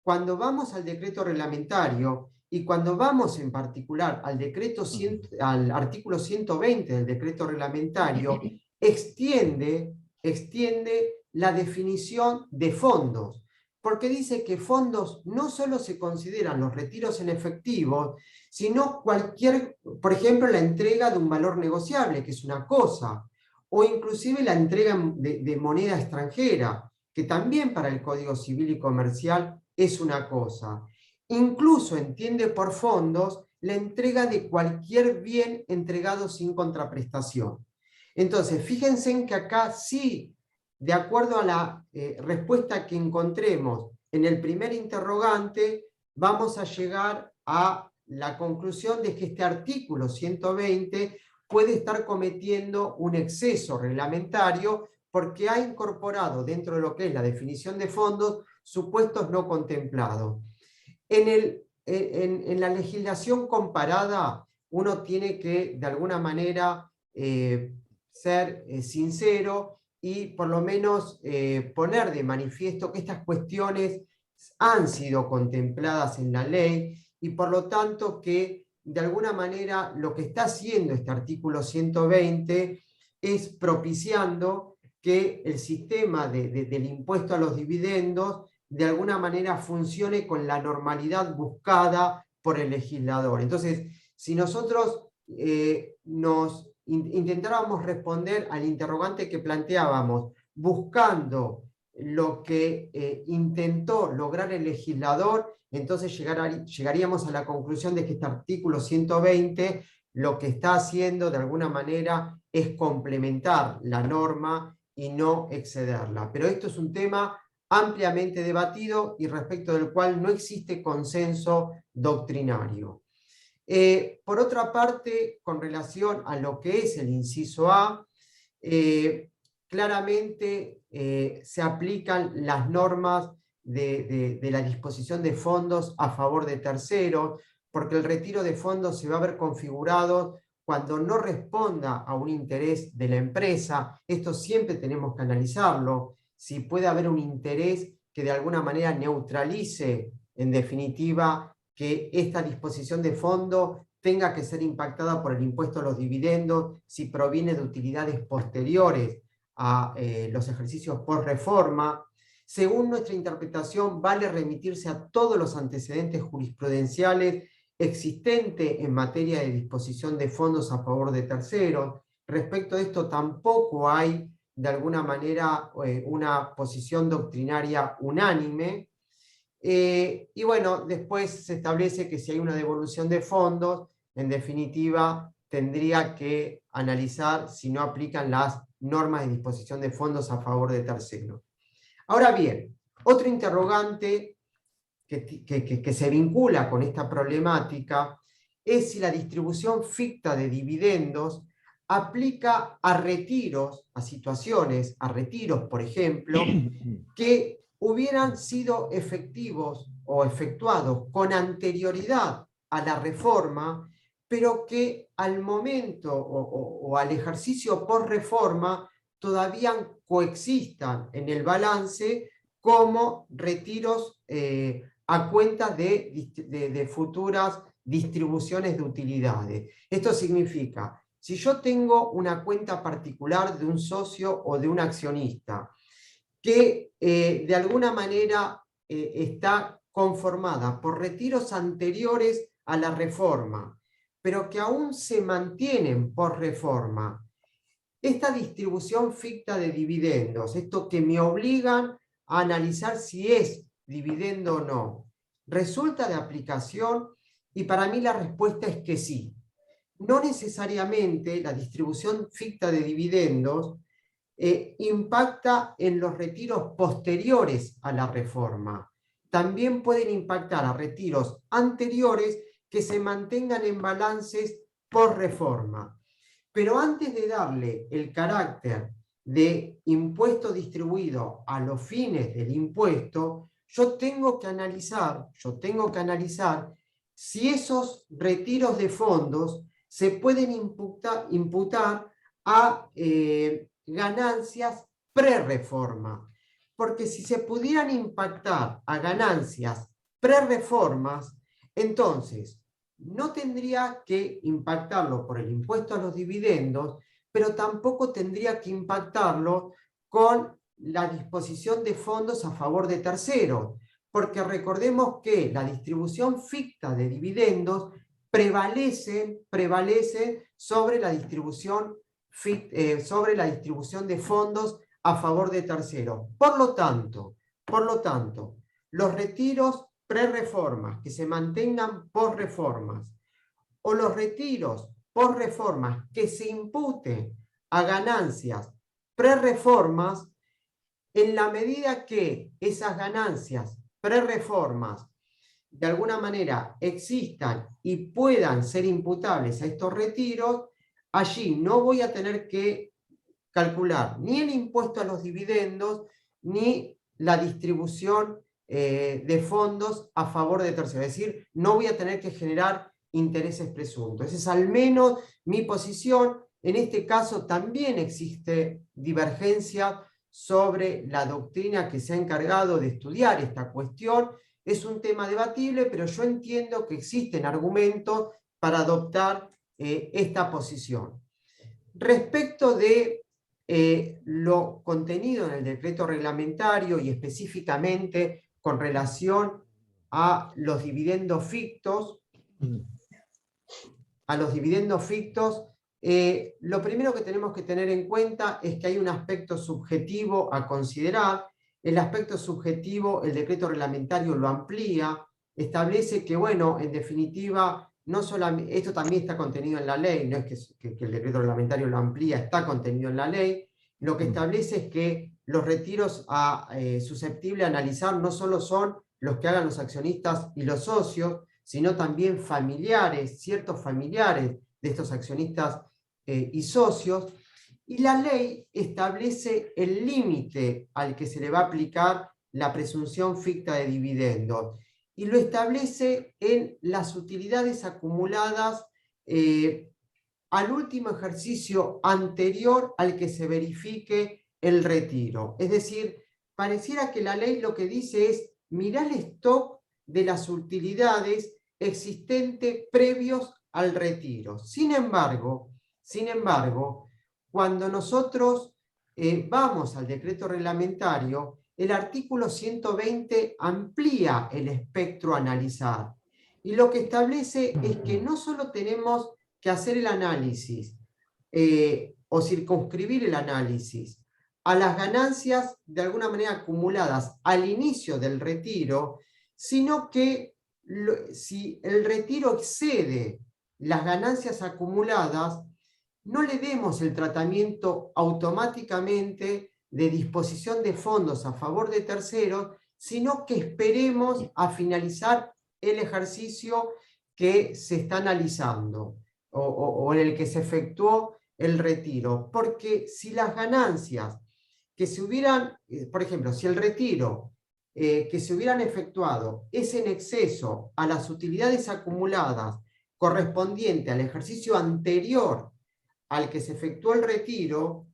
cuando vamos al decreto reglamentario y cuando vamos en particular al artículo 120 del decreto reglamentario, extiende la definición de fondos, porque dice que fondos no solo se consideran los retiros en efectivo, sino por ejemplo, la entrega de un valor negociable, que es una cosa, o inclusive la entrega de moneda extranjera, que también para el Código Civil y Comercial es una cosa. Incluso entiende por fondos la entrega de cualquier bien entregado sin contraprestación. Entonces, fíjense en que acá sí, de acuerdo a la respuesta que encontremos en el primer interrogante, vamos a llegar a la conclusión de que este artículo 120 puede estar cometiendo un exceso reglamentario porque ha incorporado dentro de lo que es la definición de fondos supuestos no contemplados. En la legislación comparada, uno tiene que, de alguna manera, ser sincero y por lo menos poner de manifiesto que estas cuestiones han sido contempladas en la ley y por lo tanto que de alguna manera, lo que está haciendo este artículo 120 es propiciando que el sistema del impuesto a los dividendos de alguna manera funcione con la normalidad buscada por el legislador. Entonces, si nosotros nos intentáramos responder al interrogante que planteábamos, buscando lo que intentó lograr el legislador, entonces llegaríamos a la conclusión de que este artículo 120 lo que está haciendo de alguna manera es complementar la norma y no excederla. Pero esto es un tema ampliamente debatido y respecto del cual no existe consenso doctrinario. Por otra parte, con relación a lo que es el inciso A, claramente se aplican las normas de la disposición de fondos a favor de terceros, porque el retiro de fondos se va a ver configurado cuando no responda a un interés de la empresa. Esto siempre tenemos que analizarlo, si puede haber un interés que de alguna manera neutralice, en definitiva, que esta disposición de fondo tenga que ser impactada por el impuesto a los dividendos si proviene de utilidades posteriores a los ejercicios post reforma. Según nuestra interpretación, vale remitirse a todos los antecedentes jurisprudenciales existentes en materia de disposición de fondos a favor de terceros. Respecto a esto, tampoco hay, de alguna manera, una posición doctrinaria unánime. Y bueno, después se establece que si hay una devolución de fondos, en definitiva, tendría que analizar si no aplican las normas de disposición de fondos a favor de terceros. Ahora bien, otro interrogante que se vincula con esta problemática es si la distribución ficta de dividendos aplica a retiros, a situaciones, a retiros, por ejemplo, que hubieran sido efectivos o efectuados con anterioridad a la reforma, pero que al momento o al ejercicio por reforma todavía coexistan en el balance como retiros a cuenta de futuras distribuciones de utilidades. Esto significa, si yo tengo una cuenta particular de un socio o de un accionista que de alguna manera está conformada por retiros anteriores a la reforma, pero que aún se mantienen por reforma, esta distribución ficta de dividendos, esto que me obligan a analizar si es dividendo o no, ¿resulta de aplicación? Y para mí la respuesta es que sí. No necesariamente la distribución ficta de dividendos impacta en los retiros posteriores a la reforma. También pueden impactar a retiros anteriores que se mantengan en balances por reforma. Pero antes de darle el carácter de impuesto distribuido a los fines del impuesto, yo tengo que analizar si esos retiros de fondos se pueden imputar a ganancias pre-reforma. Porque si se pudieran impactar a ganancias pre-reformas, entonces no tendría que impactarlo por el impuesto a los dividendos, pero tampoco tendría que impactarlo con la disposición de fondos a favor de terceros, porque recordemos que la distribución ficta de dividendos prevalece sobre la distribución de fondos a favor de terceros. Por lo tanto, los retiros pre-reformas que se mantengan post-reformas o los retiros post-reformas que se imputen a ganancias pre-reformas, en la medida que esas ganancias pre-reformas de alguna manera existan y puedan ser imputables a estos retiros, allí no voy a tener que calcular ni el impuesto a los dividendos ni la distribución de fondos a favor de terceros. Es decir, no voy a tener que generar intereses presuntos. Esa es al menos mi posición. En este caso también existe divergencia sobre la doctrina que se ha encargado de estudiar esta cuestión. Es un tema debatible, pero yo entiendo que existen argumentos para adoptar esta posición. Respecto de lo contenido en el decreto reglamentario y específicamente con relación a los dividendos fictos, lo primero que tenemos que tener en cuenta es que hay un aspecto subjetivo a considerar. El aspecto subjetivo, el decreto reglamentario lo amplía, establece que, bueno, en definitiva, no solamente, esto también está contenido en la ley, no es que el decreto reglamentario lo amplía, está contenido en la ley. Lo que establece es que los retiros susceptibles a analizar no solo son los que hagan los accionistas y los socios, sino también familiares, ciertos familiares de estos accionistas y socios, y la ley establece el límite al que se le va a aplicar la presunción ficta de dividendos, y lo establece en las utilidades acumuladas al último ejercicio anterior al que se verifique el retiro. Es decir, pareciera que la ley lo que dice es mirar el stock de las utilidades existentes previos al retiro. Sin embargo, cuando nosotros vamos al decreto reglamentario, el artículo 120 amplía el espectro a analizar. Y lo que establece es que no solo tenemos que hacer el análisis o circunscribir el análisis a las ganancias de alguna manera acumuladas al inicio del retiro, sino que si el retiro excede las ganancias acumuladas, no le demos el tratamiento automáticamente de disposición de fondos a favor de terceros, sino que esperemos a finalizar el ejercicio que se está analizando o en el que se efectuó el retiro. Porque si las ganancias que se hubieran, por ejemplo, si el retiro que se hubieran efectuado es en exceso a las utilidades acumuladas correspondiente al ejercicio anterior al que se efectuó el retiro,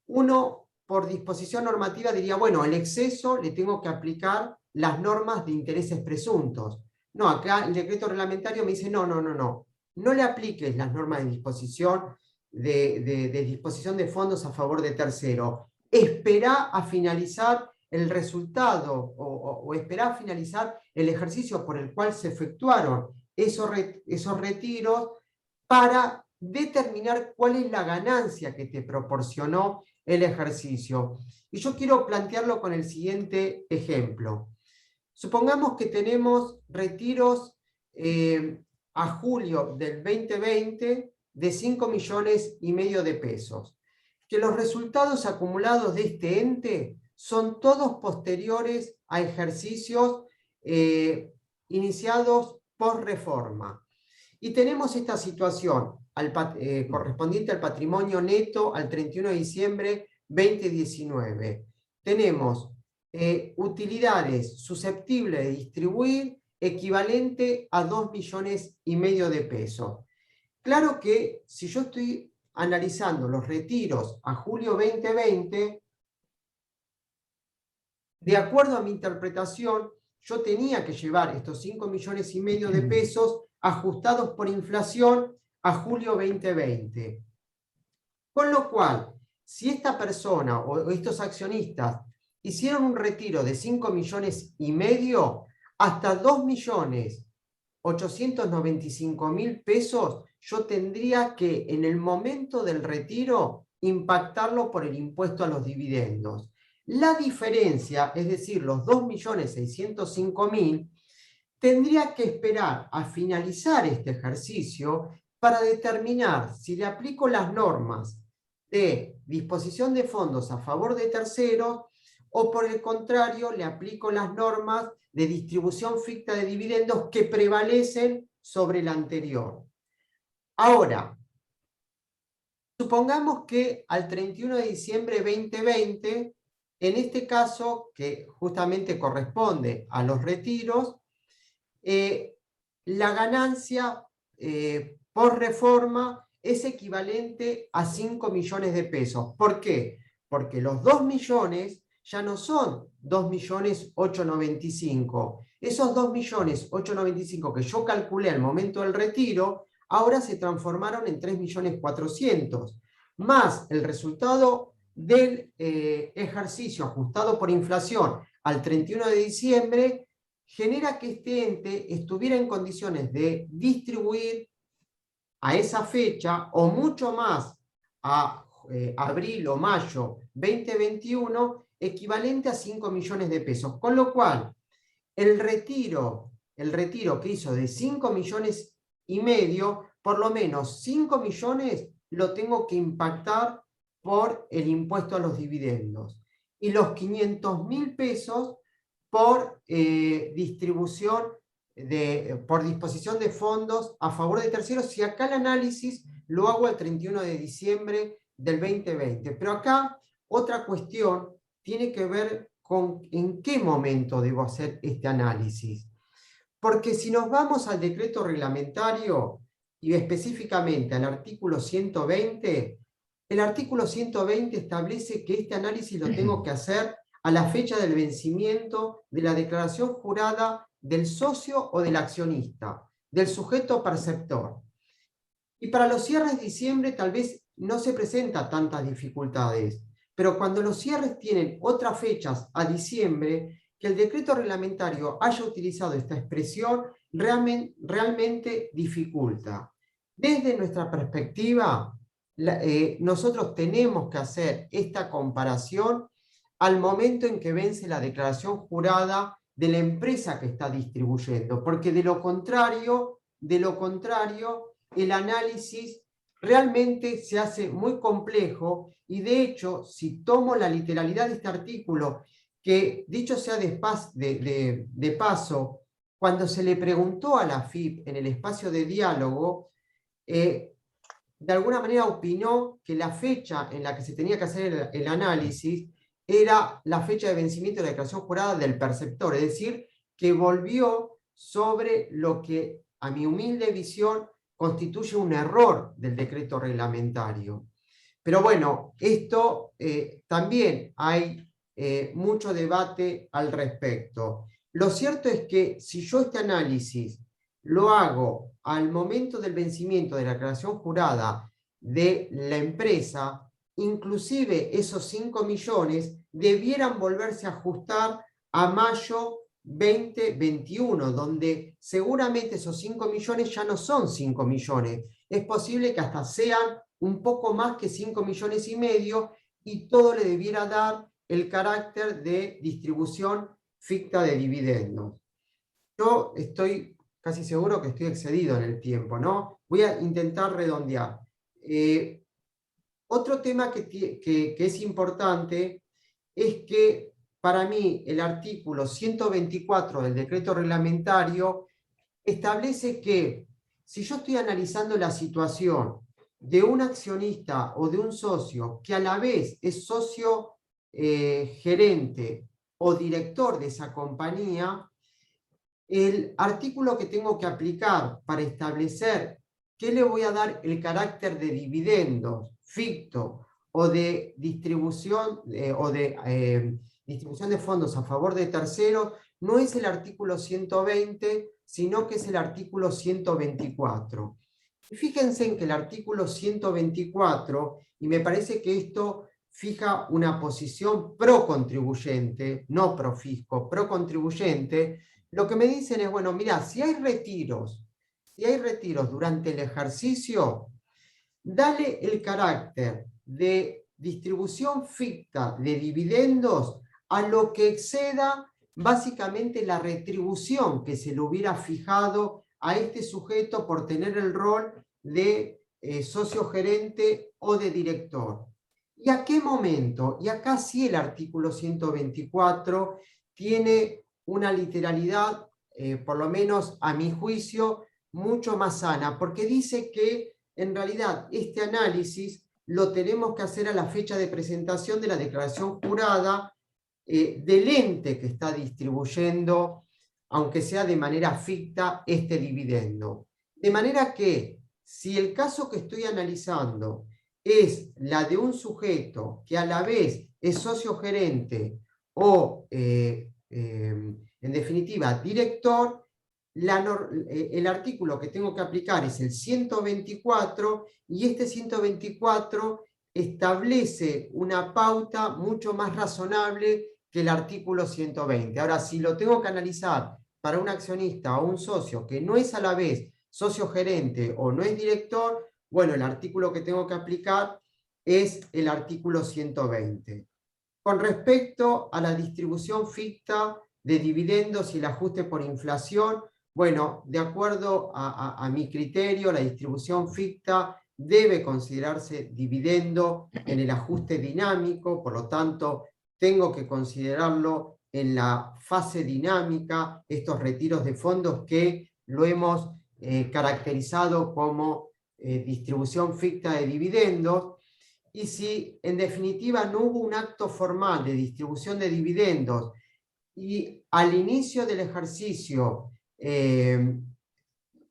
uno por disposición normativa diría, bueno, el exceso le tengo que aplicar las normas de intereses presuntos. No, acá el decreto reglamentario me dice, no le apliques las normas de disposición de disposición de fondos a favor de tercero. Espera a finalizar el resultado o espera a finalizar el ejercicio por el cual se efectuaron esos retiros para determinar cuál es la ganancia que te proporcionó el ejercicio. Y yo quiero plantearlo con el siguiente ejemplo. Supongamos que tenemos retiros a julio del 2020 de 5,5 millones de pesos. Que los resultados acumulados de este ente son todos posteriores a ejercicios iniciados por reforma. Y tenemos esta situación correspondiente al patrimonio neto al 31 de diciembre 2019. Tenemos utilidades susceptibles de distribuir equivalente a 2,5 millones de pesos. Claro que si yo estoy analizando los retiros a julio 2020, de acuerdo a mi interpretación, yo tenía que llevar estos 5,5 millones de pesos ajustados por inflación a julio 2020. Con lo cual, si esta persona o estos accionistas hicieron un retiro de 5,5 millones, hasta 2,895,000 pesos, yo tendría que en el momento del retiro impactarlo por el impuesto a los dividendos. La diferencia, es decir, los 2,605,000, tendría que esperar a finalizar este ejercicio para determinar si le aplico las normas de disposición de fondos a favor de terceros o por el contrario le aplico las normas de distribución ficta de dividendos que prevalecen sobre la anterior. Ahora, supongamos que al 31 de diciembre de 2020, en este caso, que justamente corresponde a los retiros, la ganancia por reforma es equivalente a 5 millones de pesos. ¿Por qué? Porque los 2 millones ya no son 2,895,000. Esos 2,895,000 que yo calculé al momento del retiro, ahora se transformaron en 3.400.000, más el resultado del ejercicio ajustado por inflación al 31 de diciembre, genera que este ente estuviera en condiciones de distribuir a esa fecha, o mucho más a abril o mayo 2021, equivalente a 5 millones de pesos. Con lo cual, el retiro que hizo de 5,5 millones, por lo menos 5 millones lo tengo que impactar por el impuesto a los dividendos. Y los 500.000 pesos por por disposición de fondos a favor de terceros, y acá el análisis lo hago al 31 de diciembre del 2020. Pero acá otra cuestión tiene que ver con en qué momento debo hacer este análisis. Porque si nos vamos al decreto reglamentario y específicamente al artículo 120, el artículo 120 establece que este análisis lo tengo que hacer a la fecha del vencimiento de la declaración jurada del socio o del accionista, del sujeto perceptor. Y para los cierres de diciembre tal vez no se presenta tantas dificultades, pero cuando los cierres tienen otras fechas a diciembre, que el decreto reglamentario haya utilizado esta expresión realmente dificulta. Desde nuestra perspectiva, nosotros tenemos que hacer esta comparación al momento en que vence la declaración jurada de la empresa que está distribuyendo, porque de lo contrario, el análisis realmente se hace muy complejo, y de hecho, si tomo la literalidad de este artículo, que dicho sea de paso, cuando se le preguntó a la AFIP en el espacio de diálogo, de alguna manera opinó que la fecha en la que se tenía que hacer el análisis era la fecha de vencimiento de la declaración jurada del perceptor, es decir, que volvió sobre lo que, a mi humilde visión, constituye un error del decreto reglamentario. Pero bueno, esto también hay mucho debate al respecto. Lo cierto es que si yo este análisis lo hago al momento del vencimiento de la declaración jurada de la empresa, inclusive esos 5 millones debieran volverse a ajustar a mayo 2021, donde seguramente esos 5 millones ya no son 5 millones. Es posible que hasta sean un poco más que 5,5 millones, y todo le debiera dar el carácter de distribución ficta de dividendos. Yo estoy casi seguro que estoy excedido en el tiempo, ¿no? Voy a intentar redondear. Otro tema que es importante es que para mí el artículo 124 del decreto reglamentario establece que si yo estoy analizando la situación de un accionista o de un socio que a la vez es socio gerente o director de esa compañía, el artículo que tengo que aplicar para establecer qué le voy a dar el carácter de dividendos ficto o de distribución distribución de fondos a favor de terceros no es el artículo 120, sino que es el artículo 124. Y fíjense en que el artículo 124, y me parece que esto fija una posición pro contribuyente, no pro fisco, pro contribuyente, lo que me dicen es, bueno, mira, si hay retiros durante el ejercicio, dale el carácter de distribución ficta de dividendos a lo que exceda básicamente la retribución que se le hubiera fijado a este sujeto por tener el rol de socio gerente o de director. ¿Y a qué momento? Y acá sí el artículo 124 tiene una literalidad, por lo menos a mi juicio, mucho más sana, porque dice que en realidad este análisis lo tenemos que hacer a la fecha de presentación de la declaración jurada del ente que está distribuyendo, aunque sea de manera ficta, este dividendo. De manera que, si el caso que estoy analizando es la de un sujeto que a la vez es socio gerente o, en definitiva, director, el artículo que tengo que aplicar es el 124 y este 124 establece una pauta mucho más razonable que el artículo 120. Ahora, si lo tengo que analizar para un accionista o un socio que no es a la vez socio gerente o no es director, bueno, el artículo que tengo que aplicar es el artículo 120. Con respecto a la distribución ficta de dividendos y el ajuste por inflación, bueno, de acuerdo a mi criterio, la distribución ficta debe considerarse dividendo en el ajuste dinámico, por lo tanto, tengo que considerarlo en la fase dinámica, estos retiros de fondos que lo hemos caracterizado como distribución ficta de dividendos. Y si en definitiva no hubo un acto formal de distribución de dividendos y al inicio del ejercicio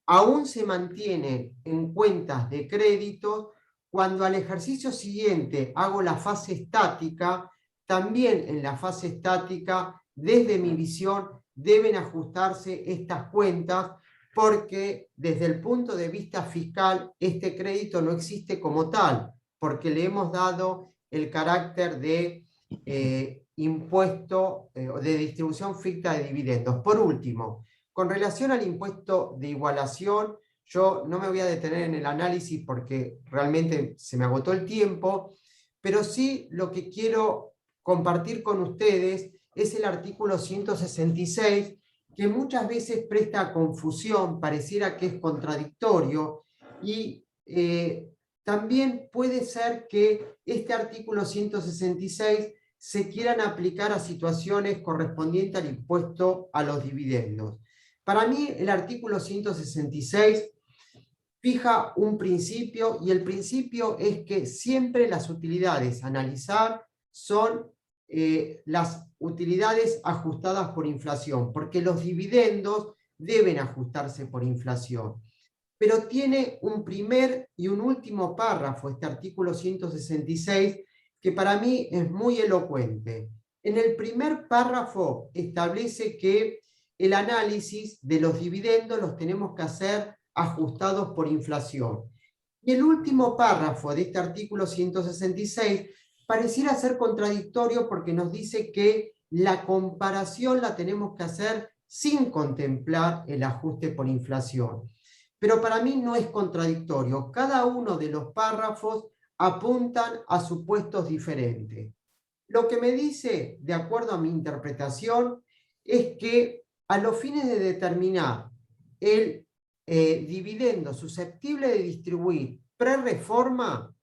aún se mantiene en cuentas de crédito, cuando al ejercicio siguiente hago la fase estática, también en la fase estática, desde mi visión, deben ajustarse estas cuentas, porque desde el punto de vista fiscal, este crédito no existe como tal, porque le hemos dado el carácter de impuesto de distribución ficta de dividendos. Por último, con relación al impuesto de igualación, yo no me voy a detener en el análisis porque realmente se me agotó el tiempo, pero sí lo que quiero compartir con ustedes es el artículo 166, que muchas veces presta confusión, pareciera que es contradictorio, y también puede ser que este artículo 166 se quieran aplicar a situaciones correspondientes al impuesto a los dividendos. Para mí, el artículo 166 fija un principio, y el principio es que siempre las utilidades a analizar son las utilidades ajustadas por inflación, porque los dividendos deben ajustarse por inflación. Pero tiene un primer y un último párrafo, este artículo 166, que para mí es muy elocuente. En el primer párrafo establece que el análisis de los dividendos los tenemos que hacer ajustados por inflación. Y el último párrafo de este artículo 166 pareciera ser contradictorio porque nos dice que la comparación la tenemos que hacer sin contemplar el ajuste por inflación. Pero para mí no es contradictorio. Cada uno de los párrafos apuntan a supuestos diferentes. Lo que me dice, de acuerdo a mi interpretación, es que a los fines de determinar el dividendo susceptible de distribuir pre-reforma,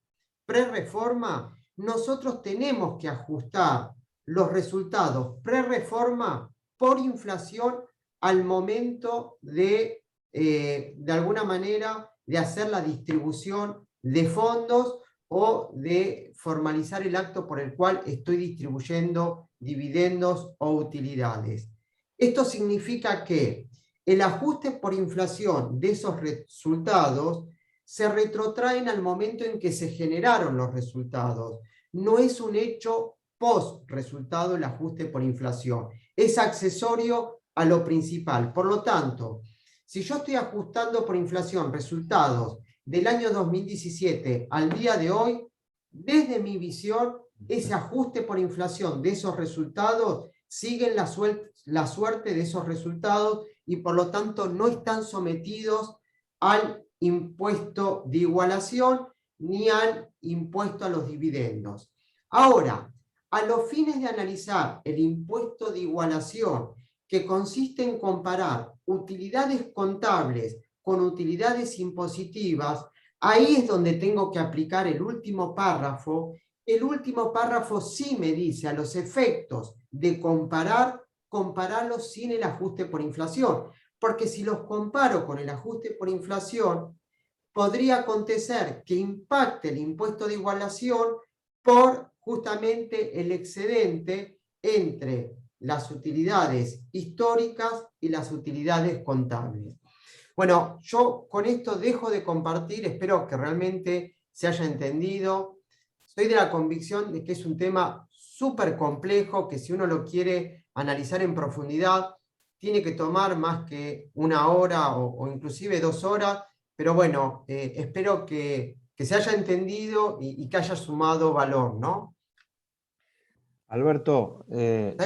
nosotros tenemos que ajustar los resultados pre-reforma por inflación al momento de alguna manera, de hacer la distribución de fondos o de formalizar el acto por el cual estoy distribuyendo dividendos o utilidades. Esto significa que el ajuste por inflación de esos resultados se retrotraen al momento en que se generaron los resultados. No es un hecho post-resultado el ajuste por inflación. Es accesorio a lo principal. Por lo tanto, si yo estoy ajustando por inflación resultados del año 2017 al día de hoy, desde mi visión, ese ajuste por inflación de esos resultados siguen la suerte de esos resultados y por lo tanto no están sometidos al impuesto de igualación ni al impuesto a los dividendos. Ahora, a los fines de analizar el impuesto de igualación, que consiste en comparar utilidades contables con utilidades impositivas, ahí es donde tengo que aplicar el último párrafo. El último párrafo sí me dice a los efectos de compararlos sin el ajuste por inflación, porque si los comparo con el ajuste por inflación, podría acontecer que impacte el impuesto de igualación por justamente el excedente entre las utilidades históricas y las utilidades contables. Bueno, yo con esto dejo de compartir, espero que realmente se haya entendido. Soy de la convicción de que es un tema súper complejo, que si uno lo quiere analizar en profundidad, tiene que tomar más que 1 hora o inclusive 2 horas, pero bueno, espero que se haya entendido y que haya sumado valor, ¿no? Alberto,